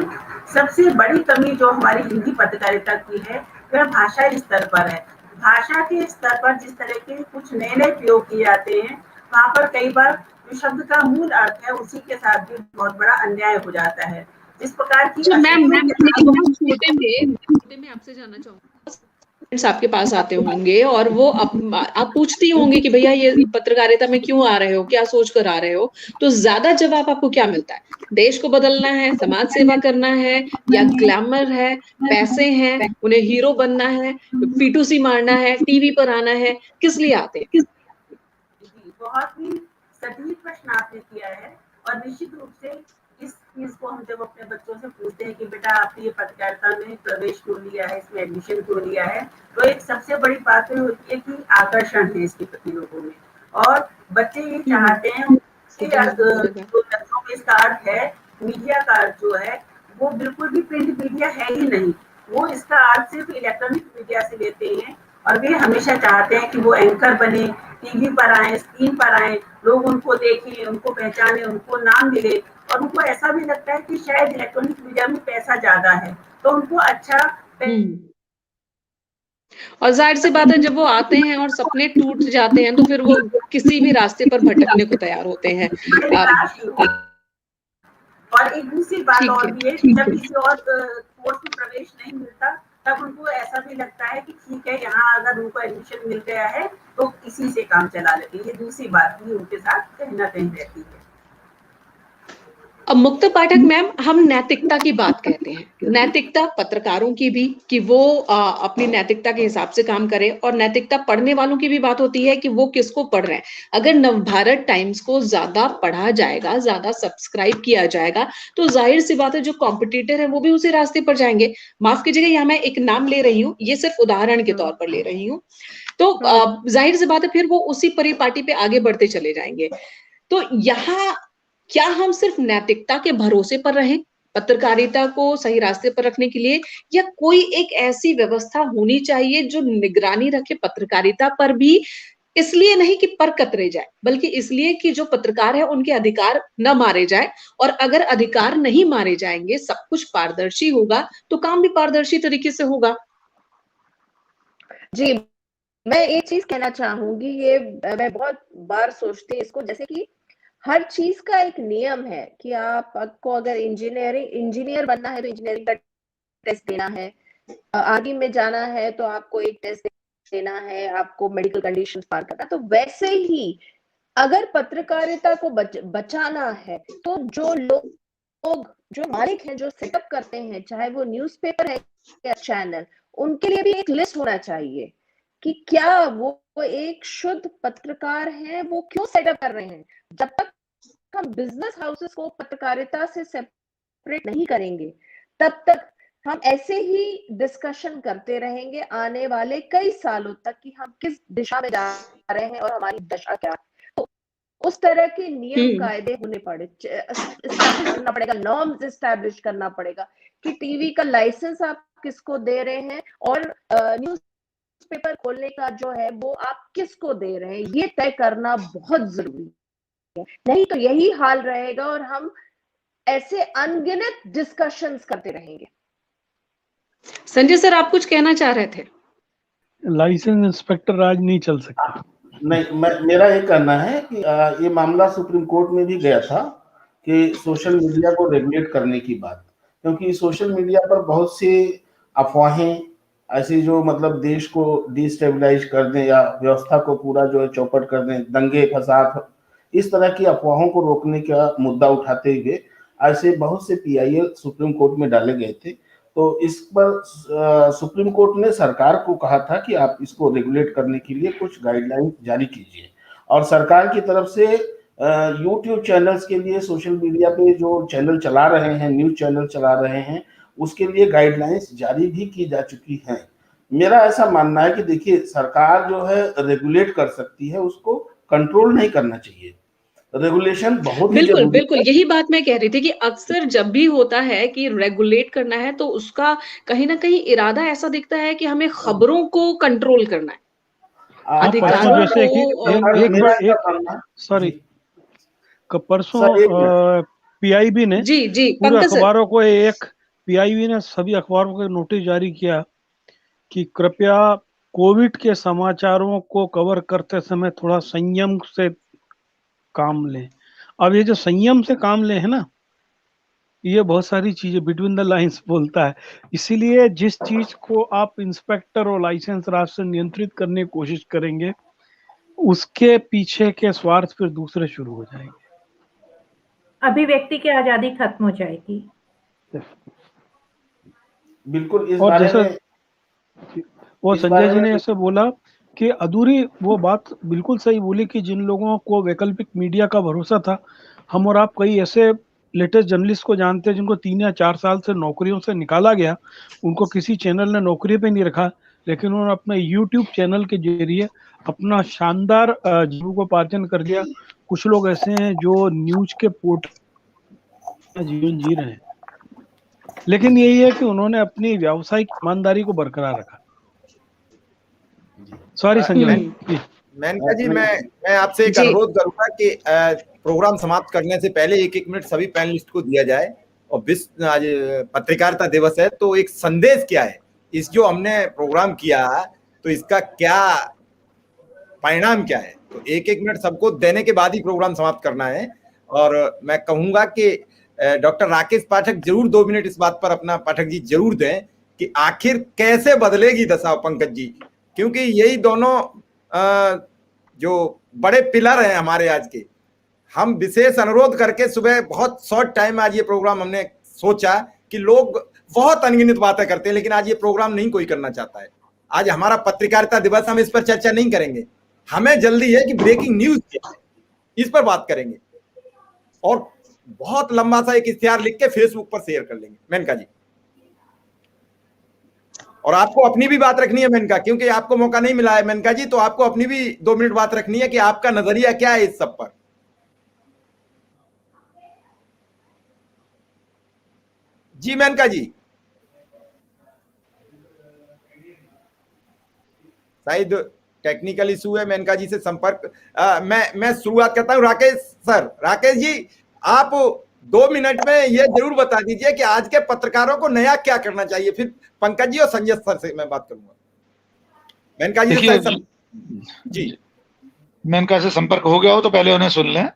सबसे बड़ी कमी जो हमारी हिंदी पत्रकारिता की है वह भाषा स्तर पर है। भाषा के स्तर पर जिस तरह के कुछ नए नए प्रयोग किए जाते हैं, वहाँ पर कई बार जो शब्द का मूल अर्थ है उसी के साथ भी बहुत बड़ा अन्याय हो जाता है। इस प्रकार की छोटे में आपसे जानना चाहूंगा, आपके पास आते होंगे और वो आप पूछती होंगी कि भैया ये पत्रकारिता में क्यों आ रहे हो, क्या सोच कर आ रहे हो, तो ज्यादा जवाब आपको क्या मिलता है? देश को बदलना है, समाज सेवा करना है, या ग्लैमर है, पैसे हैं, उन्हें हीरो बनना है, P2C मारना है, टीवी पर आना है, किस लिए आते हैं? बहुत ही सटीक प्रश्न आपने किया है। और निश्चित रूप से इस चीज को हम जब अपने बच्चों से पूछते हैं कि बेटा आपने ये पत्रकारिता में प्रवेश क्यों लिया है, इसमें एडमिशन क्यों लिया है, तो एक सबसे बड़ी बात ये होती है कि आकर्षण है इसके प्रति लोगों में। और बच्चे ये चाहते हैं इसका अर्थ है, मीडिया का अर्थ जो है वो बिल्कुल भी प्रिंट मीडिया है ही नहीं, वो इसका अर्थ सिर्फ इलेक्ट्रॉनिक मीडिया से लेते हैं। और वे हमेशा चाहते हैं कि वो एंकर बने, टीवी पर आए, स्क्रीन पर आए, लोग उनको देखें, उनको पहचाने, उनको नाम मिले, और उनको ऐसा भी लगता है कि शायद इलेक्ट्रॉनिक मीडिया में पैसा ज्यादा है, तो उनको अच्छा। और जाहिर सी बात है जब वो आते हैं और सपने टूट जाते हैं तो फिर वो किसी भी रास्ते पर भटकने को तैयार होते हैं। और एक दूसरी बात और भी है, जब किसी और कोर्स में प्रवेश नहीं मिलता तब उनको ऐसा भी लगता है कि ठीक है, यहाँ अगर उनको एडमिशन मिल गया है तो इसी से काम चला लेते हैं। ये दूसरी बात भी उनके साथ कहीं ना कहीं रहती है। अब मुक्त पाठक मैम, हम नैतिकता की बात कहते हैं, नैतिकता पत्रकारों की भी कि वो अपनी नैतिकता के हिसाब से काम करें, और नैतिकता पढ़ने वालों की भी बात होती है कि वो किसको पढ़ रहे हैं। अगर नवभारत टाइम्स को ज्यादा पढ़ा जाएगा, ज्यादा सब्सक्राइब किया जाएगा, तो जाहिर सी बात है जो कॉम्पिटिटर है वो भी उसी रास्ते पर जाएंगे। माफ कीजिएगा, यहाँ मैं एक नाम ले रही हूँ, ये सिर्फ उदाहरण के तौर पर ले रही हूँ। तो जाहिर सी बात है फिर वो उसी परिपाटी पे आगे बढ़ते चले जाएंगे। तो यहाँ क्या हम सिर्फ नैतिकता के भरोसे पर रहें पत्रकारिता को सही रास्ते पर रखने के लिए, या कोई एक ऐसी व्यवस्था होनी चाहिए जो निगरानी रखे पत्रकारिता पर भी, इसलिए नहीं कि पर कतरे जाए, बल्कि इसलिए कि जो पत्रकार है उनके अधिकार न मारे जाए, और अगर अधिकार नहीं मारे जाएंगे, सब कुछ पारदर्शी होगा, तो काम भी पारदर्शी तरीके से होगा। जी, मैं एक चीज कहना चाहूंगी, ये मैं बहुत बार सोचती हूँ इसको, जैसे कि हर चीज का एक नियम है कि आपको अगर इंजीनियर बनना है तो इंजीनियरिंग का टेस्ट देना है, आर्मी में जाना है तो आपको एक टेस्ट देना है, आपको मेडिकल कंडीशंस पार करना। तो वैसे ही अगर पत्रकारिता को बचाना है तो जो लोग जो मालिक हैं, जो सेटअप करते हैं, चाहे वो न्यूज़पेपर है या चैनल, उनके लिए भी एक लिस्ट होना चाहिए कि क्या वो एक शुद्ध पत्रकार हैं, वो क्यों सेटअप कर रहे हैं। जब तक हम बिजनेस हाउसेस को पत्रकारिता से सेपरेट नहीं करेंगे, तब तक हम ऐसे ही डिस्कशन करते रहेंगे आने वाले कई सालों तक कि हम किस दिशा में जा रहे हैं और हमारी दशा क्या है। तो उस तरह के नियम कायदे होने एस्टैब्लिश करना पड़ेगा, नॉर्म्स एस्टैब्लिश करना पड़ेगा कि टीवी का लाइसेंस आप किसको दे रहे हैं, और न्यूज पेपर खोलने का जो है वो आप किसको दे रहे हैं, ये तय करना बहुत जरूरी है। नहीं तो यही हाल रहेगा और हम ऐसे अनगिनत डिस्कशंस करते रहेंगे। संजय सर, आप कुछ कहना चाह रहे थे? लाइसेंस इंस्पेक्टर राज नहीं चल सकता। नहीं, मेरा ये कहना है कि ये मामला सुप्रीम कोर्ट में भी गया था कि सोशल मीडिया को रेगुलेट करने की बात, क्योंकि सोशल मीडिया पर बहुत सी अफवाहें ऐसी जो मतलब देश को डिस्टेबलाइज कर दें या व्यवस्था को पूरा जो है चौपट कर दें, दंगे फसाद, इस तरह की अफवाहों को रोकने का मुद्दा उठाते हुए ऐसे बहुत से पीआईएल सुप्रीम कोर्ट में डाले गए थे। तो इस पर सुप्रीम कोर्ट ने सरकार को कहा था कि आप इसको रेगुलेट करने के लिए कुछ गाइडलाइन जारी कीजिए, और सरकार की तरफ से यूट्यूब चैनल्स के लिए, सोशल मीडिया पे जो चैनल चला रहे हैं, न्यूज चैनल चला रहे हैं, उसके लिए गाइडलाइंस जारी भी की जा चुकी हैं। मेरा ऐसा मानना है कि देखिए, सरकार जो है रेगुलेट कर सकती है, उसको कंट्रोल नहीं करना चाहिए। रेगुलेशन बहुत ही बिल्कुल बिल्कुल, यही बात मैं कह रही थी कि अक्सर जब भी होता है कि रेगुलेट करना है तो उसका कहीं ना कहीं इरादा ऐसा दिखता है कि हमें खबरों को कंट्रोल करना है, अधिकारों जैसे कि परसों पीआईबी ने पूरे अखबारों को पीआईबी ने सभी अखबारों को नोटिस जारी किया कि कृपया कोविड के समाचारों को कवर करते समय थोड़ा संयम से काम लें। अब ये जो संयम से काम लें है ना, ये बहुत सारी चीजें बिटवीन द लाइंस बोलता है। इसीलिए जिस चीज को आप इंस्पेक्टर और लाइसेंस राज से नियंत्रित करने की कोशिश करेंगे, उसके पीछे के स्वार्थ फिर दूसरे शुरू हो जाएंगे, अभिव्यक्ति की आजादी खत्म हो जाएगी। बिल्कुल। इस और बारे जैसे में वो संजय जी ने ऐसे बोला कि अधूरी वो बात बिल्कुल सही बोली कि जिन लोगों को वैकल्पिक मीडिया का भरोसा था, हम और आप कई ऐसे लेटेस्ट जर्नलिस्ट को जानते हैं जिनको 3 या 4 साल से नौकरियों से निकाला गया, उनको किसी चैनल ने नौकरी पे नहीं रखा, लेकिन उन्होंने अपने यूट्यूब चैनल के जरिए अपना शानदार जीविकोपार्जन कर लिया। कुछ लोग ऐसे हैं जो न्यूज के पोर्टल जीवन जी रहे हैं, लेकिन यही है कि उन्होंने अपनी व्यावसायिक ईमानदारी को बरकरार रखा। सॉरी संजय मेनका जी, मैं आपसे एक अनुरोध करूंगा कि प्रोग्राम समाप्त करने से पहले 1-1 मिनट सभी पैनलिस्ट को दिया जाए, और विश्व आज पत्रकारिता दिवस है, तो एक संदेश क्या है इस जो हमने प्रोग्राम किया, तो इसका क्या परिणाम क्या है, तो 1-1 मिनट सबको देने के बाद ही प्रोग्राम समाप्त करना है। और मैं कहूंगा कि डॉक्टर राकेश पाठक जरूर 2 मिनट इस बात पर अपना, पाठक जी जरूर दें कि आखिर कैसे बदलेगी दशा पंकज जी, क्योंकि यही दोनों जो बड़े पिलर हैं हमारे आज के, हम विशेष अनुरोध करके सुबह बहुत शॉर्ट टाइम आज ये प्रोग्राम हमने सोचा कि लोग बहुत अनगिनत बातें करते हैं, लेकिन आज ये प्रोग्राम नहीं कोई करना चाहता है। आज हमारा पत्रकारिता दिवस, हम इस पर चर्चा नहीं करेंगे। हमें जल्दी है कि ब्रेकिंग न्यूज क्या है, इस पर बात करेंगे और बहुत लंबा सा एक इश्तिहार लिख के फेसबुक पर शेयर कर लेंगे। मेनका जी, और आपको अपनी भी बात रखनी है मेनका, क्योंकि आपको मौका नहीं मिला है मेनका जी, तो आपको अपनी भी 2 मिनट बात रखनी है कि आपका नजरिया क्या है इस सब पर। जी मेनका जी, शायद टेक्निकल इशू है, मेनका जी से संपर्क मैं शुरुआत करता हूं। राकेश सर, राकेश जी, आप 2 मिनट में ये जरूर बता दीजिए कि आज के पत्रकारों को नया क्या करना चाहिए, फिर पंकज जी और संजय सर से मैं बात करूंगा। मेनका जी से जी, मेनका से संपर्क हो गया हो तो पहले उन्हें सुन लें।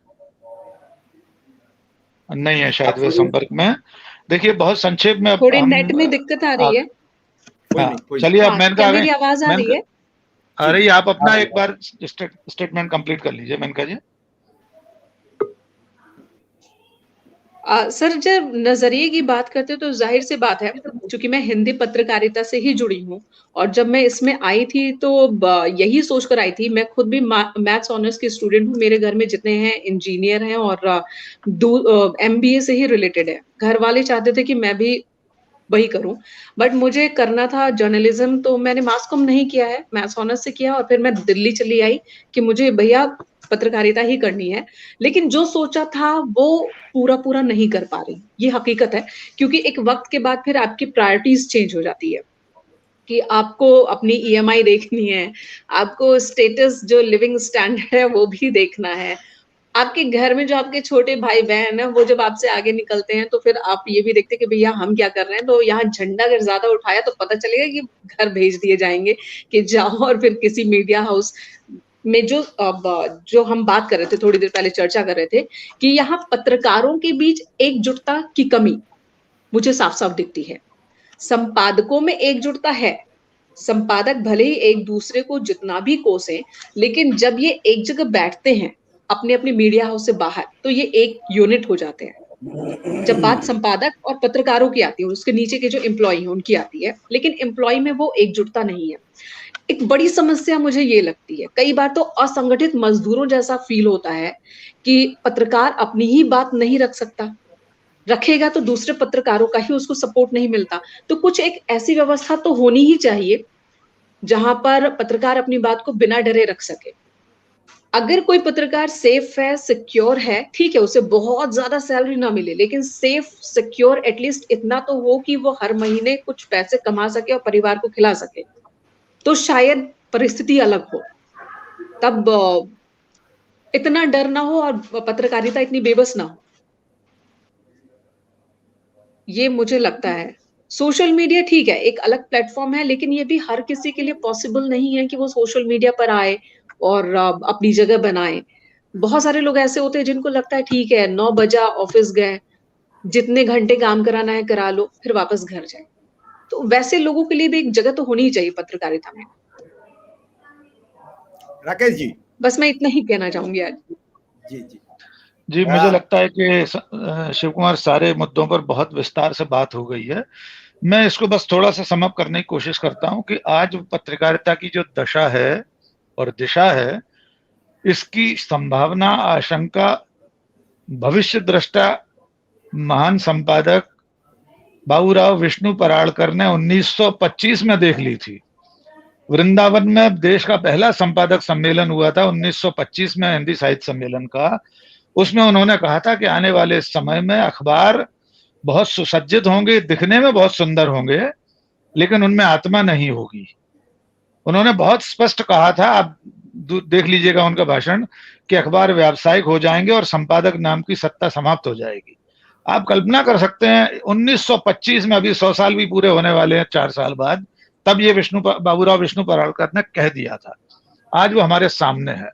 नहीं है शायद वे संपर्क में। देखिए बहुत संक्षेप में थोड़ी नेट में दिक्कत आ रही है। चलिए अब मेनका, मेरी आवाज आ रही है? आ रही है। आप अपना एक बार स्टेटमेंट कंप्लीट कर लीजिए मेनका जी। सर, जब नजरिए की बात करते हैं तो जाहिर सी बात है, क्योंकि मैं हिंदी पत्रकारिता से ही जुड़ी हूँ और जब मैं इसमें आई थी तो यही सोचकर आई थी। मैं खुद भी मैथ्स ऑनर्स की स्टूडेंट हूँ। मेरे घर में जितने हैं इंजीनियर हैं और MBA से ही रिलेटेड है। घर वाले चाहते थे कि मैं भी वही करूं, बट मुझे करना था जर्नलिज्म, तो मैंने मास कॉम नहीं किया है, मैथ्स ऑनर्स से किया और फिर मैं दिल्ली चली आई कि मुझे भैया पत्रकारिता ही करनी है। लेकिन जो सोचा था वो पूरा नहीं कर पा रही, ये हकीकत है। क्योंकि एक वक्त के बाद फिर आपकी प्रायोरिटीज चेंज हो जाती है कि आपको अपनी EMI देखनी है, आपको स्टेटस जो लिविंग स्टैंडर्ड है वो भी देखना है, आपके घर में जो आपके छोटे भाई बहन है वो जब आपसे आगे निकलते हैं तो फिर आप ये भी देखते हैं कि भैया हम क्या कर रहे हैं। तो यहाँ झंडा अगर ज्यादा उठाया तो पता चलेगा कि घर भेज दिए जाएंगे कि जाओ, और फिर किसी मीडिया हाउस में जो हम बात कर रहे थे, थोड़ी देर पहले चर्चा कर रहे थे कि यहाँ पत्रकारों के बीच एकजुटता की कमी मुझे साफ साफ दिखती है। संपादकों में एकजुटता है, संपादक भले ही एक दूसरे को जितना भी कोसें, लेकिन जब ये एक जगह बैठते हैं अपने अपने मीडिया हाउस से बाहर तो ये एक यूनिट हो जाते हैं। जब बात संपादक और पत्रकारों की आती है, उसके नीचे के जो एम्प्लॉय हैं उनकी आती है, लेकिन एम्प्लॉय में वो एकजुटता नहीं है। एक बड़ी समस्या मुझे ये लगती है, कई बार तो असंगठित मजदूरों जैसा फील होता है कि पत्रकार अपनी ही बात नहीं रख सकता, रखेगा तो दूसरे पत्रकारों का ही उसको सपोर्ट नहीं मिलता। तो कुछ एक ऐसी व्यवस्था तो होनी ही चाहिए जहां पर पत्रकार अपनी बात को बिना डरे रख सके। अगर कोई पत्रकार सेफ है, सिक्योर है, ठीक है, उसे बहुत ज्यादा सैलरी ना मिले, लेकिन सेफ सिक्योर एटलीस्ट इतना तो हो कि वो हर महीने कुछ पैसे कमा सके और परिवार को खिला सके, तो शायद परिस्थिति अलग हो। तब इतना डर ना हो और पत्रकारिता इतनी बेबस ना हो, ये मुझे लगता है। सोशल मीडिया ठीक है, एक अलग प्लेटफॉर्म है, लेकिन ये भी हर किसी के लिए पॉसिबल नहीं है कि वो सोशल मीडिया पर आए और अपनी जगह बनाए। बहुत सारे लोग ऐसे होते हैं जिनको लगता है ठीक है 9 बजा ऑफिस गए, जितने घंटे काम कराना है करा लो, फिर वापस घर जाए। तो वैसे लोगों के लिए भी एक जगह तो होनी ही चाहिए पत्रकारिता में। राकेश जी, बस मैं इतना ही कहना चाहूंगी आज। जी मुझे लगता है कि शिव कुमार सारे मुद्दों पर बहुत विस्तार से बात हो गई है। मैं इसको बस थोड़ा सा सम अप करने की कोशिश करता हूं कि आज पत्रकारिता की जो दशा है और दिशा है, इसकी संभावना, आशंका भविष्य दृष्टा महान संपादक बाबूराव विष्णु पराड़कर ने 1925 में देख ली थी। वृंदावन में देश का पहला संपादक सम्मेलन हुआ था 1925 में, हिंदी साहित्य सम्मेलन का। उसमें उन्होंने कहा था कि आने वाले समय में अखबार बहुत सुसज्जित होंगे, दिखने में बहुत सुंदर होंगे, लेकिन उनमें आत्मा नहीं होगी। उन्होंने बहुत स्पष्ट कहा था, आप देख लीजिएगा उनका भाषण, कि अखबार व्यावसायिक हो जाएंगे और संपादक नाम की सत्ता समाप्त हो जाएगी। आप कल्पना कर सकते हैं 1925 में, अभी 100 साल भी पूरे होने वाले हैं 4 साल बाद, तब ये बाबूराव विष्णु पराड़कर ने कह दिया था। आज वो हमारे सामने है।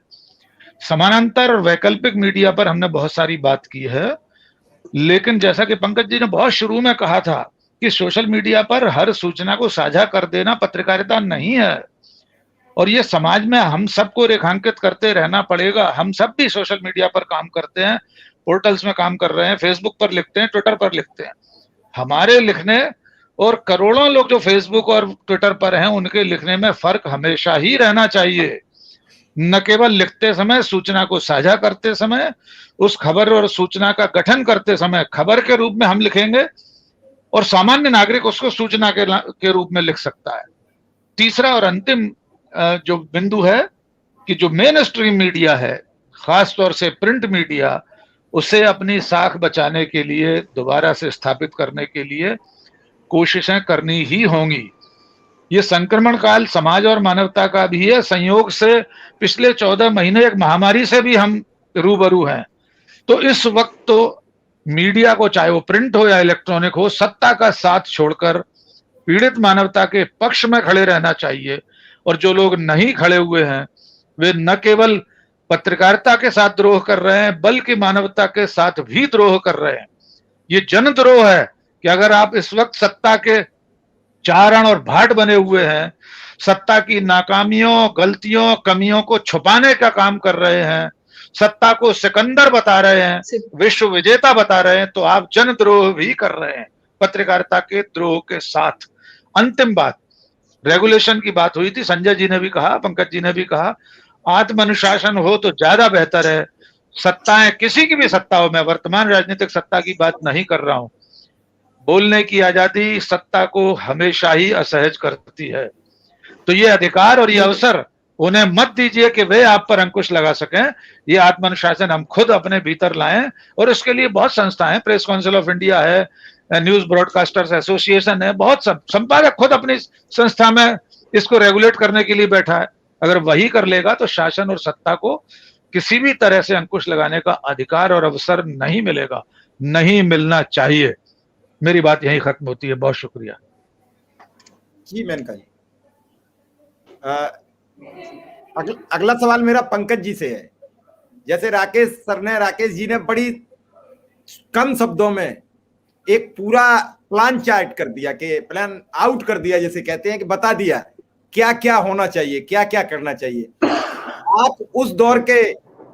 समानांतर और वैकल्पिक मीडिया पर हमने बहुत सारी बात की है, लेकिन जैसा कि पंकज जी ने बहुत शुरू में कहा था कि सोशल मीडिया पर हर सूचना को साझा कर देना पत्रकारिता नहीं है। और ये समाज में हम सबको रेखांकित करते रहना पड़ेगा। हम सब भी सोशल मीडिया पर काम करते हैं, पोर्टल्स में काम कर रहे हैं, फेसबुक पर लिखते हैं, ट्विटर पर लिखते हैं। हमारे लिखने और करोड़ों लोग जो फेसबुक और ट्विटर पर हैं उनके लिखने में फर्क हमेशा ही रहना चाहिए। न केवल लिखते समय, सूचना को साझा करते समय, उस खबर और सूचना का गठन करते समय खबर के रूप में हम लिखेंगे और सामान्य नागरिक उसको सूचना के रूप में लिख सकता है। तीसरा और अंतिम जो बिंदु है कि जो मेन स्ट्रीम मीडिया है, खासतौर से प्रिंट मीडिया, उसे अपनी साख बचाने के लिए, दोबारा से स्थापित करने के लिए कोशिशें करनी ही होंगी। ये संक्रमण काल समाज और मानवता का भी है। संयोग से पिछले 14 महीने एक महामारी से भी हम रूबरू हैं। तो इस वक्त तो मीडिया को, चाहे वो प्रिंट हो या इलेक्ट्रॉनिक हो, सत्ता का साथ छोड़कर पीड़ित मानवता के पक्ष में खड़े रहना चाहिए। और जो लोग नहीं खड़े हुए हैं वे न केवल पत्रकारिता के साथ द्रोह कर रहे हैं बल्कि मानवता के साथ भी द्रोह कर रहे हैं। ये जनद्रोह है कि अगर आप इस वक्त सत्ता के चारण और भाट बने हुए हैं, सत्ता की नाकामियों, गलतियों, कमियों को छुपाने का काम कर रहे हैं, सत्ता को सिकंदर बता रहे हैं, विश्व विजेता बता रहे हैं, तो आप जनद्रोह भी कर रहे हैं पत्रकारिता के द्रोह के साथ। अंतिम बात, रेगुलेशन की बात हुई थी, संजय जी ने भी कहा, पंकज जी ने भी कहा, आत्म अनुशासन हो तो ज्यादा बेहतर है। सत्ताएं, किसी की भी सत्ता हो, मैं वर्तमान राजनीतिक सत्ता की बात नहीं कर रहा हूं, बोलने की आजादी सत्ता को हमेशा ही असहज करती है। तो ये अधिकार और ये अवसर उन्हें मत दीजिए कि वे आप पर अंकुश लगा सकें। ये आत्मानुशासन हम खुद अपने भीतर लाएं और इसके लिए बहुत संस्थाएं, प्रेस काउंसिल ऑफ इंडिया है, न्यूज ब्रॉडकास्टर्स एसोसिएशन है, बहुत संपादक खुद अपनी संस्था में इसको रेगुलेट करने के लिए बैठा है। अगर वही कर लेगा तो शासन और सत्ता को किसी भी तरह से अंकुश लगाने का अधिकार और अवसर नहीं मिलेगा, नहीं मिलना चाहिए। मेरी बात यहीं खत्म होती है। बहुत शुक्रिया जी मेनका जी। अगला सवाल मेरा पंकज जी से है। जैसे राकेश जी ने बड़ी कम शब्दों में एक पूरा प्लान चार्ट कर दिया, कि प्लान आउट कर दिया, जैसे कहते हैं, कि बता दिया क्या क्या होना चाहिए, क्या क्या करना चाहिए। आप उस दौर के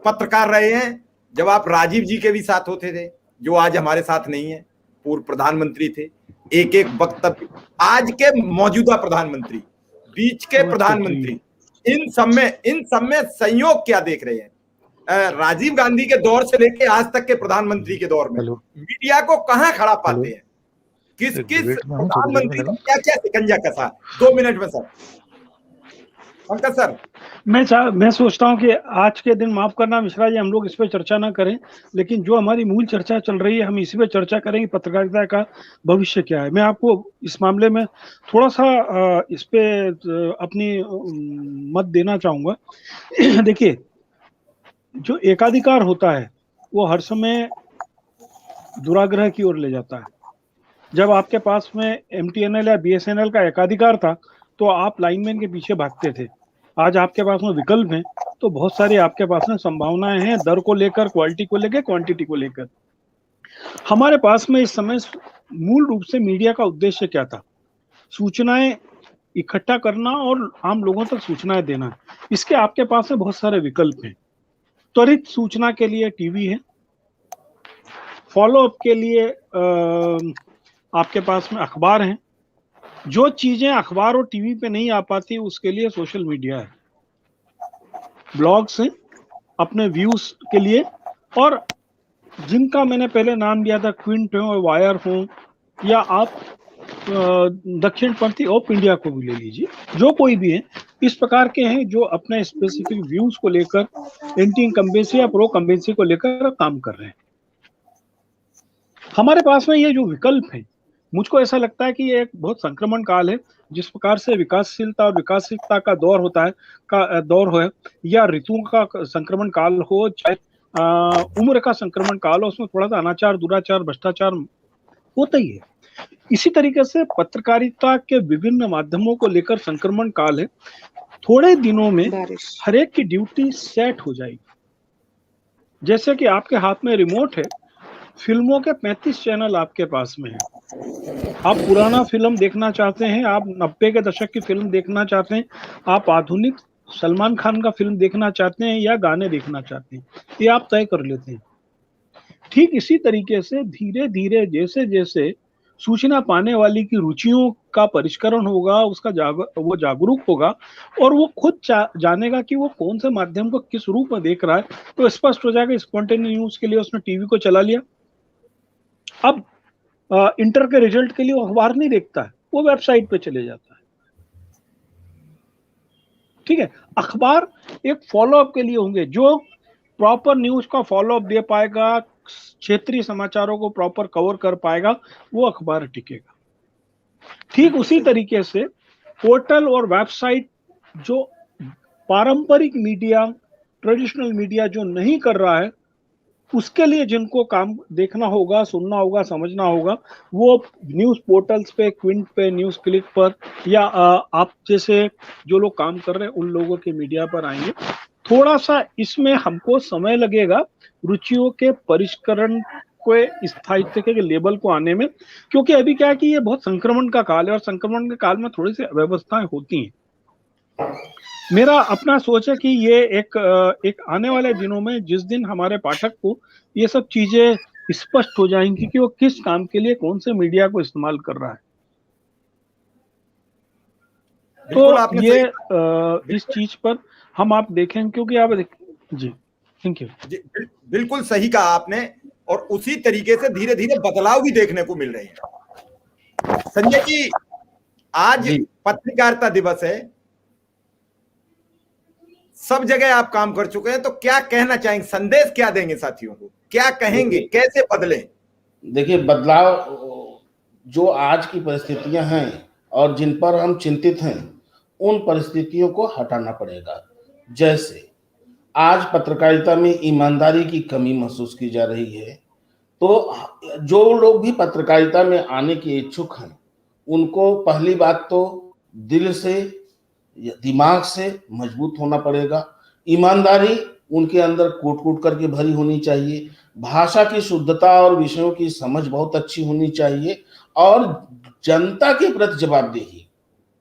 पत्रकार रहे हैं जब आप राजीव जी के भी साथ होते थे, जो आज हमारे साथ नहीं है, पूर्व प्रधानमंत्री थे, एक एक वक्तव्य, आज के मौजूदा प्रधानमंत्री, बीच के प्रधानमंत्री, इन सब में संयोग क्या देख रहे हैं? राजीव गांधी के दौर से लेके आज तक के प्रधानमंत्री के दौर में मीडिया को कहाँ खड़ा पाते हैं? किस प्रधानमंत्री को क्या क्या शिकंजा कसा? 2 मिनट में सर। पंकज सर, मैं सोचता हूं कि आज के दिन, माफ करना मिश्रा जी, हम लोग इस पे चर्चा ना करें, लेकिन जो हमारी मूल चर्चा चल रही है हम इसी पे चर्चा करेंगे, पत्रकारिता का भविष्य क्या है। मैं आपको इस मामले में थोड़ा सा इस पे अपनी मत देना चाहूंगा। देखिए, जो एकाधिकार होता है वो हर समय दुराग्रह की ओर ले जाता है। जब आपके पास में MTNL या BSNL का एकाधिकार था तो आप लाइनमैन के पीछे भागते थे। आज आपके पास में विकल्प हैं तो बहुत सारी आपके पास में संभावनाएं हैं, दर को लेकर, क्वालिटी को लेकर, क्वांटिटी को लेकर। हमारे पास में इस समय मूल रूप से मीडिया का उद्देश्य क्या था? सूचनाएं इकट्ठा करना और आम लोगों तक सूचनाएं देना। इसके आपके पास में बहुत सारे विकल्प हैं। त्वरित सूचना के लिए टीवी है, फॉलोअप के लिए आपके पास में अखबार हैं, जो चीजें अखबार और टीवी पे नहीं आ पाती उसके लिए सोशल मीडिया है, ब्लॉग्स हैं अपने व्यूज के लिए, और जिनका मैंने पहले नाम लिया था, क्विंट हो, वायर हो, या आप दक्षिणपंथी ऑफ इंडिया को भी ले लीजिए, जो कोई भी है, इस प्रकार के हैं जो अपने स्पेसिफिक व्यूज को लेकर एंटी इनकम्बेंसी या प्रो कम्बेंसी को लेकर काम कर रहे हैं। हमारे पास में ये जो विकल्प है, मुझको ऐसा लगता है कि ये एक बहुत संक्रमण काल है। जिस प्रकार से विकासशीलता और विकासशीलता का दौर होता है, दौर हो, या ऋतुओं का संक्रमण काल हो, चाहे उम्र का संक्रमण काल हो, उसमें थोड़ा सा अनाचार, दुराचार, भ्रष्टाचार होता ही है। इसी तरीके से पत्रकारिता के विभिन्न माध्यमों को लेकर संक्रमण काल है। थोड़े दिनों में हर एक की ड्यूटी सेट हो जाएगी। जैसे कि आपके हाथ में रिमोट है, फिल्मों के 35 चैनल आपके पास में हैं। आप पुराना फिल्म देखना चाहते हैं, आप 90 के दशक की फिल्म देखना चाहते हैं, आप आधुनिक सलमान खान का फिल्म देखना चाहते हैं या गाने देखना चाहते हैं, ये आप तय कर लेते हैं। ठीक इसी तरीके से धीरे धीरे जैसे जैसे सूचना पाने वाली की रुचियों का परिष्करण होगा, उसका वो जागरूक होगा और वो खुद जानेगा कि वो कौन से माध्यम को किस रूप में देख रहा है, तो स्पष्ट हो जाएगा। स्पॉन्टेनियस न्यूज के लिए उसने टीवी को चला लिया, अब इंटर के रिजल्ट के लिए वो अखबार नहीं देखता है, वो वेबसाइट पे चले जाता है। ठीक है, अखबार एक फॉलोअप के लिए होंगे, जो प्रॉपर न्यूज का फॉलोअप दे पाएगा, क्षेत्रीय समाचारों को प्रॉपर कवर कर पाएगा, वो अखबार टिकेगा। ठीक उसी तरीके से पोर्टल और वेबसाइट जो पारंपरिक मीडिया, ट्रेडिशनल मीडिया जो नहीं कर रहा है, उसके लिए जिनको काम देखना होगा, सुनना होगा, समझना होगा, वो न्यूज पोर्टल्स पे, क्विंट पे, न्यूज क्लिक पर या आप जैसे जो लोग काम कर रहे हैं उन लोगों के मीडिया पर आएंगे। थोड़ा सा इसमें हमको समय लगेगा रुचियों के परिष्करण को, स्थायित्व के लेवल को आने में, क्योंकि अभी क्या है कि ये बहुत संक्रमण का काल है और संक्रमण के काल में थोड़ी सी अव्यवस्थाएं होती हैं। मेरा अपना सोच है कि ये एक आने वाले दिनों में जिस दिन हमारे पाठक को ये सब चीजें स्पष्ट हो जाएंगी कि वो किस काम के लिए कौन से मीडिया को इस्तेमाल कर रहा है, तो ये इस चीज पर हम आप देखें, क्योंकि आप जी थैंक यू जी, बिल्कुल सही कहा आपने, और उसी तरीके से धीरे धीरे बदलाव भी देखने को मिल रहे हैं। संजय जी, आज पत्रकारिता दिवस है, सब जगह आप काम कर चुके हैं, तो क्या कहना चाहेंगे, संदेश क्या देंगे साथियों को, क्या कहेंगे, कैसे बदले? देखिए, बदलाव जो आज की परिस्थितियां हैं और जिन पर हम चिंतित हैं, उन परिस्थितियों को हटाना पड़ेगा। जैसे आज पत्रकारिता में ईमानदारी की कमी महसूस की जा रही है, तो जो लोग भी पत्रकारिता में आने के इच्छुक हैं, उनको पहली बात तो दिल से, दिमाग से मजबूत होना पड़ेगा। ईमानदारी उनके अंदर कूट कूट करके भरी होनी चाहिए, भाषा की शुद्धता और विषयों की समझ बहुत अच्छी होनी चाहिए, और जनता के प्रति जवाबदेही,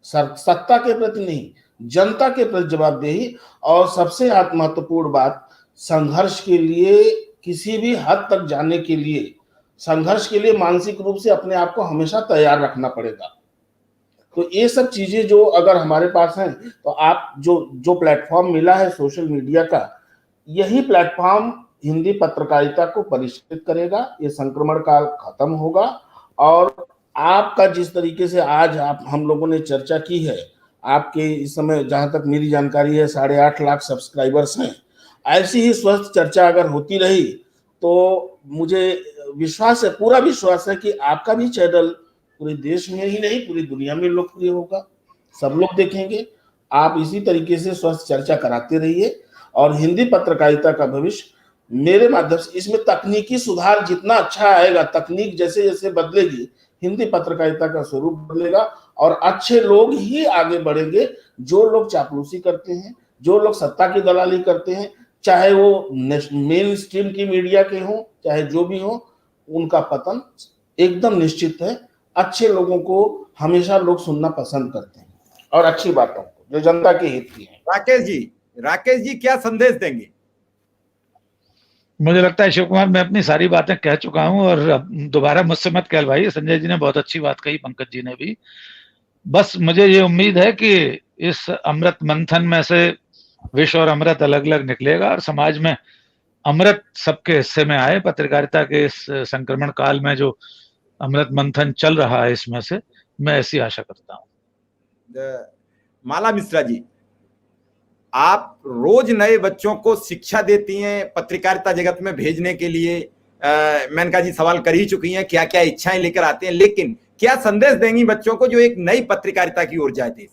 सत्ता के प्रति नहीं, जनता के प्रति जवाबदेही। और सबसे महत्वपूर्ण बात, संघर्ष के लिए, किसी भी हद तक जाने के लिए, संघर्ष के लिए मानसिक रूप से अपने आप को हमेशा तैयार रखना पड़ेगा। तो ये सब चीजें जो अगर हमारे पास हैं, तो आप जो प्लेटफॉर्म मिला है सोशल मीडिया का, यही प्लेटफॉर्म हिंदी पत्रकारिता को परिष्कृत करेगा। ये संक्रमण काल खत्म होगा, और आपका जिस तरीके से आज हम लोगों ने चर्चा की है, आपके इस समय जहां तक मेरी जानकारी है 8.5 लाख सब्सक्राइबर्स हैं। ऐसी ही स्वस्थ चर्चा अगर होती रही तो मुझे विश्वास है, पूरा विश्वास है कि आपका भी चैनल पूरे देश में ही नहीं पूरी दुनिया में लोकप्रिय होगा, सब लोग देखेंगे। आप इसी तरीके से स्वस्थ चर्चा कराते रहिए, और हिंदी पत्रकारिता का भविष्य मेरे माध्यम से, इसमें तकनीकी सुधार जितना अच्छा आएगा, तकनीक जैसे जैसे बदलेगी, हिंदी पत्रकारिता का स्वरूप बदलेगा, और अच्छे लोग ही आगे बढ़ेंगे। जो लोग चापलूसी करते हैं, जो लोग सत्ता की दलाली करते हैं, चाहे वो मेन स्ट्रीम की मीडिया के हों, चाहे जो भी हो, उनका पतन एकदम निश्चित है। अच्छे लोगों को हमेशा लोग सुनना पसंद करते हैं, और अच्छी बातों को जो जनता के हित की है। राकेश जी क्या संदेश देंगे? मुझे लगता है शिव कुमार, मैं अपनी सारी बातें कह चुका हूं, और दोबारा मुझसे मत कहलवाइए। संजय जी ने बहुत अच्छी बात कही, पंकज जी ने भी। बस मुझे ये उम्मीद है कि इस अमृत मंथन में से विष और अमृत अलग अलग निकलेगा, और समाज में अमृत सबके हिस्से में आए। पत्रकारिता के इस संक्रमण काल में जो अमृत मंथन चल रहा है, इसमें से मैं ऐसी आशा करता हूं। माला मिश्रा जी, आप रोज नए बच्चों को शिक्षा देती हैं पत्रकारिता जगत में भेजने के लिए। मेनका जी सवाल कर ही चुकी हैं, क्या क्या इच्छाएं लेकर आते हैं, लेकिन क्या संदेश देंगी बच्चों को जो एक नई पत्रकारिता की ओर जाए,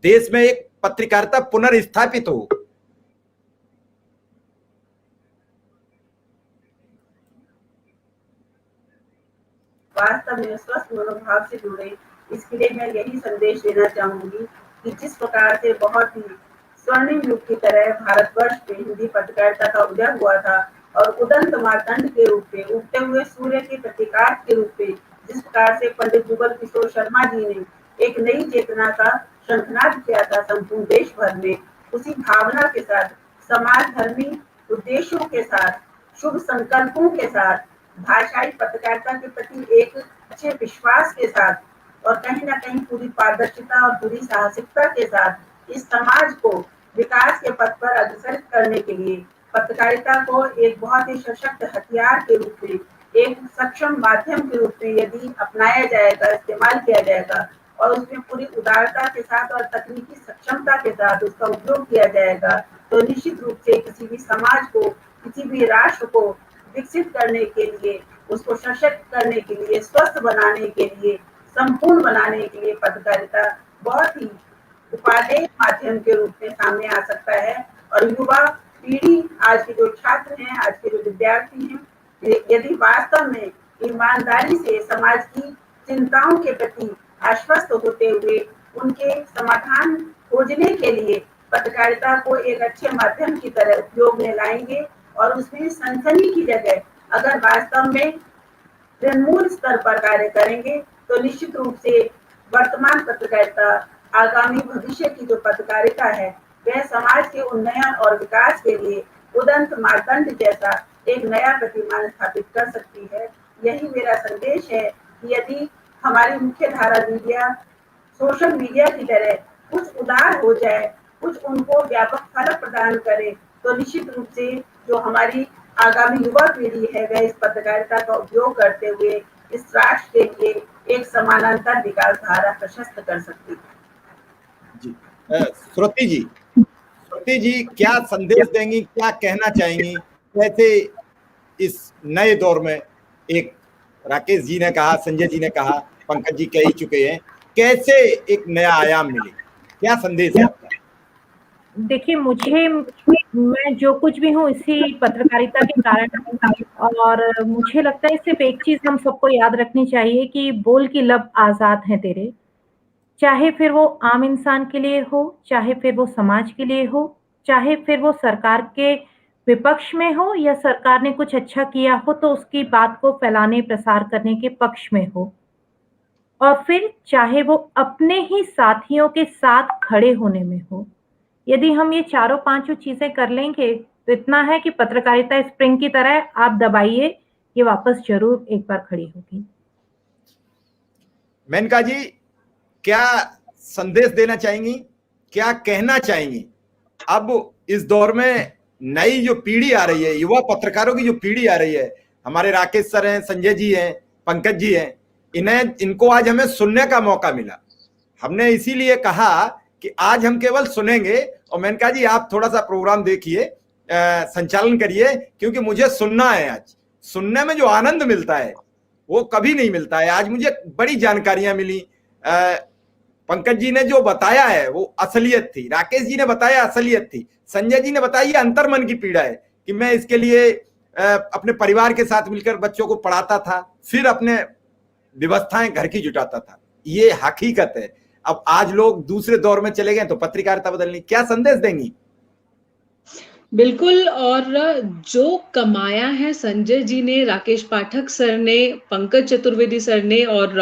देश में एक पत्रकारिता पुनर्स्थापित हो? वास्तव में स्वस्थ मनोभाव से जुड़े, इसके लिए मैं यही संदेश देना चाहूंगी कि जिस प्रकार से बहुत ही स्वर्णिम युग की तरह भारतवर्ष में हिंदी पत्रकारिता का उदय हुआ था, और उदंत मार्तंड के रूप में, उगते हुए सूर्य के प्रतीकार्थ के रूप में जिस प्रकार से पंडित जुगल किशोर शर्मा जी ने एक नई चेतना का शंखनाद किया था संपूर्ण देश भर में, उसी भावना के साथ समाज धर्मी उद्देश्यों के साथ, शुभ संकल्पों के साथ, भाषाई पत्रकारिता के प्रति एक अच्छे विश्वास के साथ और कहीं ना कहीं पूरी पारदर्शिता और पूरी साहसिकता के साथ इस समाज को विकास के पथ पर अग्रसर करने के लिए पत्रकारिता को एक बहुत ही सशक्त हथियार के रूप में, एक सक्षम माध्यम के रूप में यदि अपनाया जाएगा, इस्तेमाल किया जाएगा और उसमें पूरी उदारता के साथ और तकनीकी सक्षमता के साथ उसका उपयोग किया जाएगा, तो निश्चित रूप से किसी भी समाज को, किसी भी राष्ट्र को विकसित करने के लिए, उसको सशक्त करने के लिए, स्वस्थ बनाने के लिए, संपूर्ण बनाने के लिए पत्रकारिता बहुत ही उपादेय माध्यम के रूप में सामने आ सकता है। और युवा पीढ़ी, आज के जो छात्र हैं, आज के जो विद्यार्थी हैं, यदि वास्तव में ईमानदारी से समाज की चिंताओं के प्रति आश्वस्त होते हुए उनके समाधान खोजने के लिए पत्रकारिता को एक अच्छे माध्यम की तरह उपयोग में लाएंगे और उसमें सनसनी की जगह अगर वास्तव में तृणमूल स्तर पर कार्य करेंगे तो निश्चित रूप से वर्तमान पत्रकारिता, आगामी भविष्य की जो पत्रकारिता है, वह समाज के उन्नयन और विकास के लिए उदंत मार्तंड जैसा एक नया प्रतिमान स्थापित कर सकती है। यही मेरा संदेश है कि यदि हमारी मुख्य धारा मीडिया सोशल मीडिया की तरह कुछ उदार हो जाए, कुछ उनको व्यापक फल प्रदान करे, तो निश्चित रूप से जो हमारी आगामी युवा पीढ़ी है वह इस पत्रकारिता का उपयोग करते हुए इस राष्ट्र के लिए एक समानांतर विकास धारा प्रशस्त कर सकती है। जी, श्रुति जी क्या संदेश देंगी, क्या कहना चाहेंगी? कैसे इस नए दौर में, एक राकेश जी ने कहा, संजय जी ने कहा, पंकज जी कह ही चुके हैं, कैसे एक नया आयाम मिले, क्या संदेश है आपका? देखिए, मैं जो कुछ भी हूँ इसी पत्रकारिता के कारण, और मुझे लगता है सिर्फ एक चीज हम सबको याद रखनी चाहिए कि बोल की लब आजाद है तेरे, चाहे फिर वो आम इंसान के लिए हो, चाहे फिर वो समाज के लिए हो, चाहे फिर वो सरकार के विपक्ष में हो या सरकार ने कुछ अच्छा किया हो तो उसकी बात को फैलाने, प्रसार करने के पक्ष में हो, और फिर चाहे वो अपने ही साथियों के साथ खड़े होने में हो। यदि हम ये चारों पांचों चीजें कर लेंगे तो इतना है कि पत्रकारिता स्प्रिंग की तरह, आप दबाइए, ये वापस जरूर एक बार खड़ी होगी। मेनका जी, क्या संदेश देना चाहेंगी, क्या कहना चाहेंगी? अब इस दौर में नई जो पीढ़ी आ रही है, युवा पत्रकारों की जो पीढ़ी आ रही है, हमारे राकेश सर हैं, संजय जी हैं, पंकज जी हैं, इनको आज हमें सुनने का मौका मिला। हमने इसीलिए कहा कि आज हम केवल सुनेंगे, और मैंने कहा जी आप थोड़ा सा प्रोग्राम देखिए, संचालन करिए, क्योंकि मुझे सुनना है। आज सुनने में जो आनंद मिलता है वो कभी नहीं मिलता है। आज मुझे बड़ी जानकारियां मिली, पंकज जी ने जो बताया है वो असलियत थी, राकेश जी ने बताया असलियत थी, संजय जी ने बताया ये अंतर्मन की पीड़ा है कि मैं इसके लिए अपने परिवार के साथ मिलकर बच्चों को पढ़ाता था, फिर अपने व्यवस्थाएं घर की जुटाता था। ये हकीकत है। अब आज लोग दूसरे दौर में चले गए तो पत्रकारिता बदलनी, क्या संदेश देंगी? बिल्कुल, और जो कमाया है संजय जी ने, राकेश पाठक सर ने, पंकज चतुर्वेदी सर ने और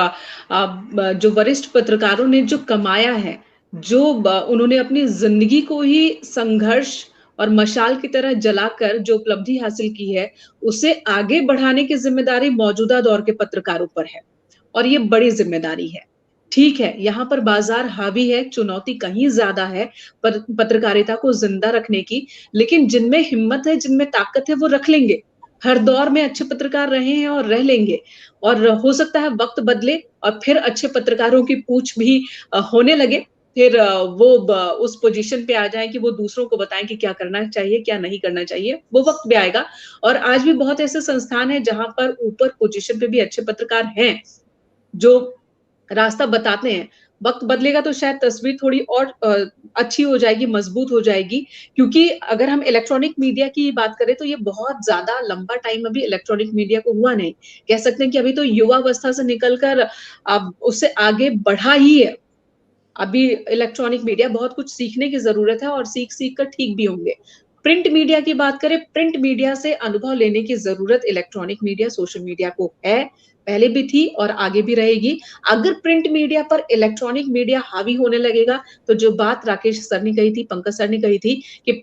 जो वरिष्ठ पत्रकारों ने जो कमाया है, जो उन्होंने अपनी जिंदगी को ही संघर्ष और मशाल की तरह जलाकर जो उपलब्धि हासिल की है, उसे आगे बढ़ाने की जिम्मेदारी मौजूदा दौर के पत्रकारों पर है, और ये बड़ी जिम्मेदारी है। ठीक है, यहाँ पर बाजार हावी है, चुनौती कहीं ज्यादा है पत्रकारिता को जिंदा रखने की, लेकिन जिनमें हिम्मत है, जिनमें ताकत है, वो रख लेंगे। हर दौर में अच्छे पत्रकार रहे हैं और रह लेंगे, और हो सकता है वक्त बदले और फिर अच्छे पत्रकारों की पूछ भी होने लगे, फिर वो उस पोजीशन पे आ जाए कि वो दूसरों को बताएं कि क्या करना चाहिए, क्या नहीं करना चाहिए। वो वक्त भी आएगा, और आज भी बहुत ऐसे संस्थान हैं जहां पर ऊपर पोजीशन पे भी अच्छे पत्रकार हैं जो रास्ता बताते हैं। वक्त बदलेगा तो शायद तस्वीर थोड़ी और अच्छी हो जाएगी, मजबूत हो जाएगी, क्योंकि अगर हम इलेक्ट्रॉनिक मीडिया की बात करें तो ये बहुत ज्यादा लंबा टाइम अभी इलेक्ट्रॉनिक मीडिया को हुआ नहीं। कह सकते हैं कि अभी तो युवावस्था से निकलकर अब उससे आगे बढ़ा ही है। अभी इलेक्ट्रॉनिक मीडिया बहुत कुछ सीखने की जरूरत है, और सीख कर ठीक भी होंगे। प्रिंट मीडिया की बात करें, प्रिंट मीडिया से अनुभव लेने की जरूरत इलेक्ट्रॉनिक मीडिया, सोशल मीडिया को है, पहले भी थी और आगे भी रहेगी। अगर प्रिंट मीडिया पर इलेक्ट्रॉनिक मीडिया हावी होने लगेगा तो जो बात राकेश सर ने कही थी, पंकज सर ने कही थी कि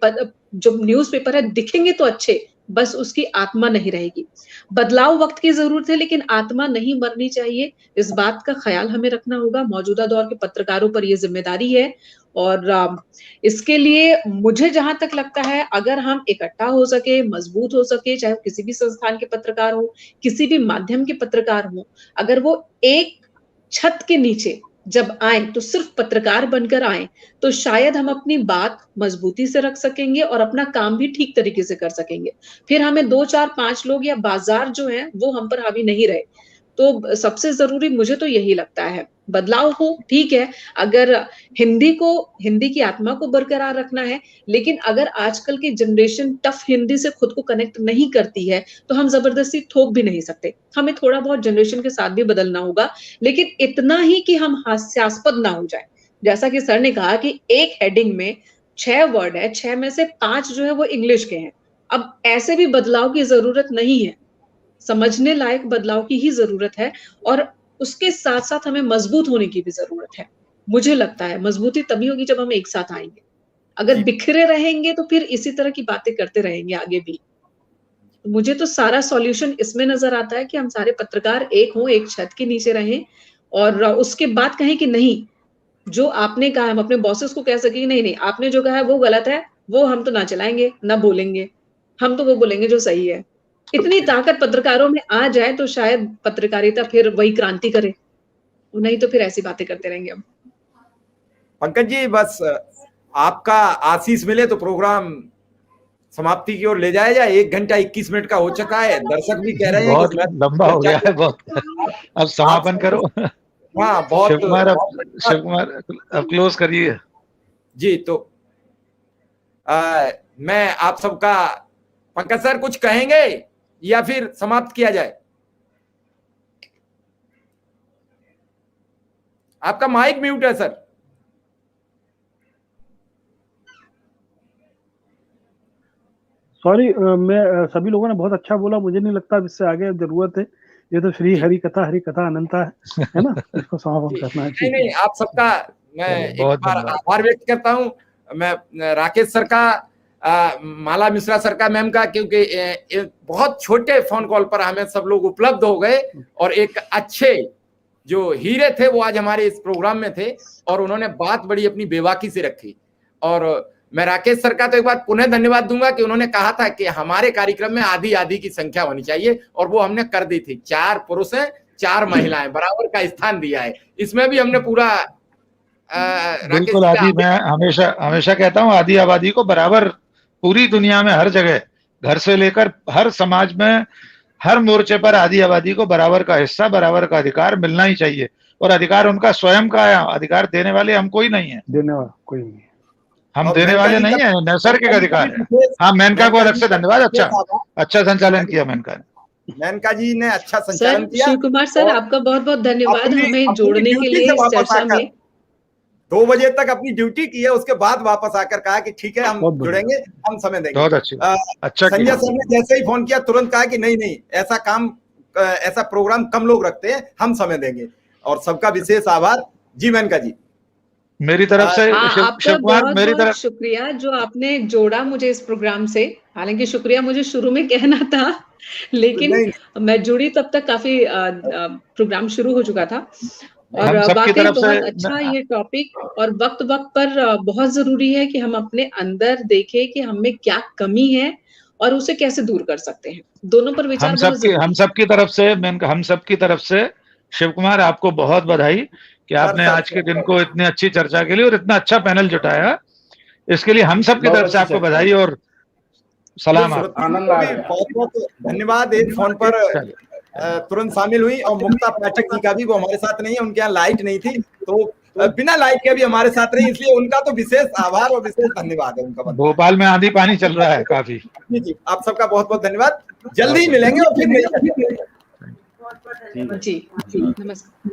जो न्यूज़पेपर है दिखेंगे तो अच्छे, बस उसकी आत्मा नहीं रहेगी। बदलाव वक्त की जरूरत है, लेकिन आत्मा नहीं मरनी चाहिए। इस बात का ख्याल हमें रखना होगा। मौजूदा दौर के पत्रकारों पर यह जिम्मेदारी है और इसके लिए मुझे जहां तक लगता है, अगर हम इकट्ठा हो सके, मजबूत हो सके, चाहे किसी भी संस्थान के पत्रकार हो, किसी भी माध्यम के पत्रकार हो, अगर वो एक छत के नीचे जब आए तो सिर्फ पत्रकार बनकर आए, तो शायद हम अपनी बात मजबूती से रख सकेंगे और अपना काम भी ठीक तरीके से कर सकेंगे। फिर हमें 2, 4, 5 लोग या बाजार जो है वो हम पर हावी नहीं रहे। तो सबसे जरूरी मुझे तो यही लगता है, बदलाव हो, ठीक है, अगर हिंदी की आत्मा को बरकरार रखना है, लेकिन अगर आजकल की जनरेशन टफ हिंदी से खुद को कनेक्ट नहीं करती है तो हम जबरदस्ती थोप भी नहीं सकते। हमें थोड़ा बहुत जनरेशन के साथ भी बदलना होगा, लेकिन इतना ही कि हम हास्यास्पद ना हो जाए। जैसा कि सर ने कहा कि एक हेडिंग में 6 वर्ड है, 6 में से 5 जो है वो इंग्लिश के हैं। अब ऐसे भी बदलाव की जरूरत नहीं है, समझने लायक बदलाव की ही जरूरत है और उसके साथ साथ हमें मजबूत होने की भी जरूरत है। मुझे लगता है मजबूती तभी होगी जब हम एक साथ आएंगे। अगर बिखरे रहेंगे तो फिर इसी तरह की बातें करते रहेंगे आगे भी। तो मुझे तो सारा सॉल्यूशन इसमें नजर आता है कि हम सारे पत्रकार एक हों, एक छत के नीचे रहें और उसके बाद कहें कि नहीं, जो आपने कहा, हम अपने बॉसेस को कह सके नहीं नहीं आपने जो कहा है वो गलत है, वो हम तो ना चलाएंगे ना बोलेंगे, हम तो वो बोलेंगे जो सही है। इतनी ताकत पत्रकारों में आ जाए तो शायद पत्रकारिता फिर वही क्रांति करे, नहीं तो फिर ऐसी बातें करते रहेंगे हम। पंकज जी, बस आपका आशीष मिले तो प्रोग्राम समाप्ति की ओर ले जाया जाए। 1 घंटा 21 मिनट का हो चुका है, दर्शक भी कह रहे हैं बहुत लंबा हो गया है, बहुत। अब समापन करो। हाँ, बहुत। शिव कुमार अब क्लोज करिए जी। तो मैं आप सबका, पंकज सर कुछ कहेंगे या फिर समाप्त किया जाए? आपका माइक म्यूट है सर। सॉरी, मैं सभी लोगों ने बहुत अच्छा बोला, मुझे नहीं लगता अब इससे आगे जरूरत है। ये तो श्री हरि कथा अनंता है ना, इसको समापन करना है। नहीं, आप सबका मैं एक बार आभार व्यक्त करता हूं। मैं राकेश सर का, माला मिश्रा सर का, मैम का, क्योंकि बहुत छोटे फोन कॉल पर हमें सब लोग उपलब्ध हो गए और एक अच्छे जो हीरे थे वो आज हमारे इस प्रोग्राम में थे और उन्होंने बात बड़ी अपनी बेबाकी से रखी। और मैं राकेश सर का तो एक बार पुनः धन्यवाद दूंगा कि उन्होंने कहा था कि हमारे कार्यक्रम में आधी की संख्या होनी चाहिए और वो हमने कर दी थी। 4 पुरुष हैं, 4 महिलाएं, बराबर का स्थान दिया है। इसमें भी हमने पूरा बिल्कुल आदि, मैं हमेशा कहता हूँ आदि आबादी को बराबर पूरी दुनिया में हर जगह, घर से लेकर हर समाज में, हर मोर्चे पर आदि आबादी को बराबर का हिस्सा, बराबर का अधिकार मिलना ही चाहिए। और अधिकार उनका स्वयं का है, अधिकार देने वाले हम कोई नहीं है, देने वाला कोई नहीं, हम देने वाले नहीं है, नैसर्गिक अधिकार है। हाँ, मेनका को अलग से धन्यवाद, अच्छा संचालन किया मेनका ने। मेनका जी ने अच्छा संचालन किया। शिव कुमार सर, आपका बहुत बहुत धन्यवाद हमें जोड़ने के लिए इस चर्चा में। 2 बजे तक अपनी ड्यूटी की है, उसके बाद वापस आकर कहा कि ठीक है हम जुड़ेंगे, हम समय देंगे। बहुत अच्छा संजय सर ने जैसे ही फोन किया तुरंत कहा कि नहीं ऐसा प्रोग्राम कम लोग रखते हैं, हम समय देंगे। और सबका विशेष आभार। जी मेनका जी, मेरी तरफ से आपका बहुत शुक्रिया जो आपने जोड़ा मुझे इस प्रोग्राम से। हालांकि शुक्रिया मुझे शुरू में कहना था, लेकिन मैं जुड़ी तब तक काफी प्रोग्राम शुरू हो चुका था। और वाकई बहुत अच्छा ये टॉपिक, और वक्त पर बहुत जरूरी है कि हम अपने अंदर देखें कि हमें क्या कमी है और उसे कैसे दूर कर सकते हैं। दोनों पर विचार हम सबकी तरफ से शिव कुमार आपको बहुत बधाई कि आपने आज के दिन को इतनी अच्छी चर्चा के लिए और इतना अच्छा पैनल जुटाया। इसके लिए हम सबकी तरफ से आपको बधाई और सलाम। बहुत बहुत धन्यवाद। एक फोन पर तुरंत शामिल हुई। और मुक्ता पाठक जी का भी, वो हमारे साथ नहीं है, उनके यहाँ लाइट नहीं थी, तो बिना लाइट के भी हमारे साथ रही, इसलिए उनका तो विशेष आभार और विशेष धन्यवाद है उनका। भोपाल में आंधी पानी चल रहा है काफी। जी, आप सबका बहुत बहुत धन्यवाद। जल्दी मिलेंगे और फिर जी नमस्कार।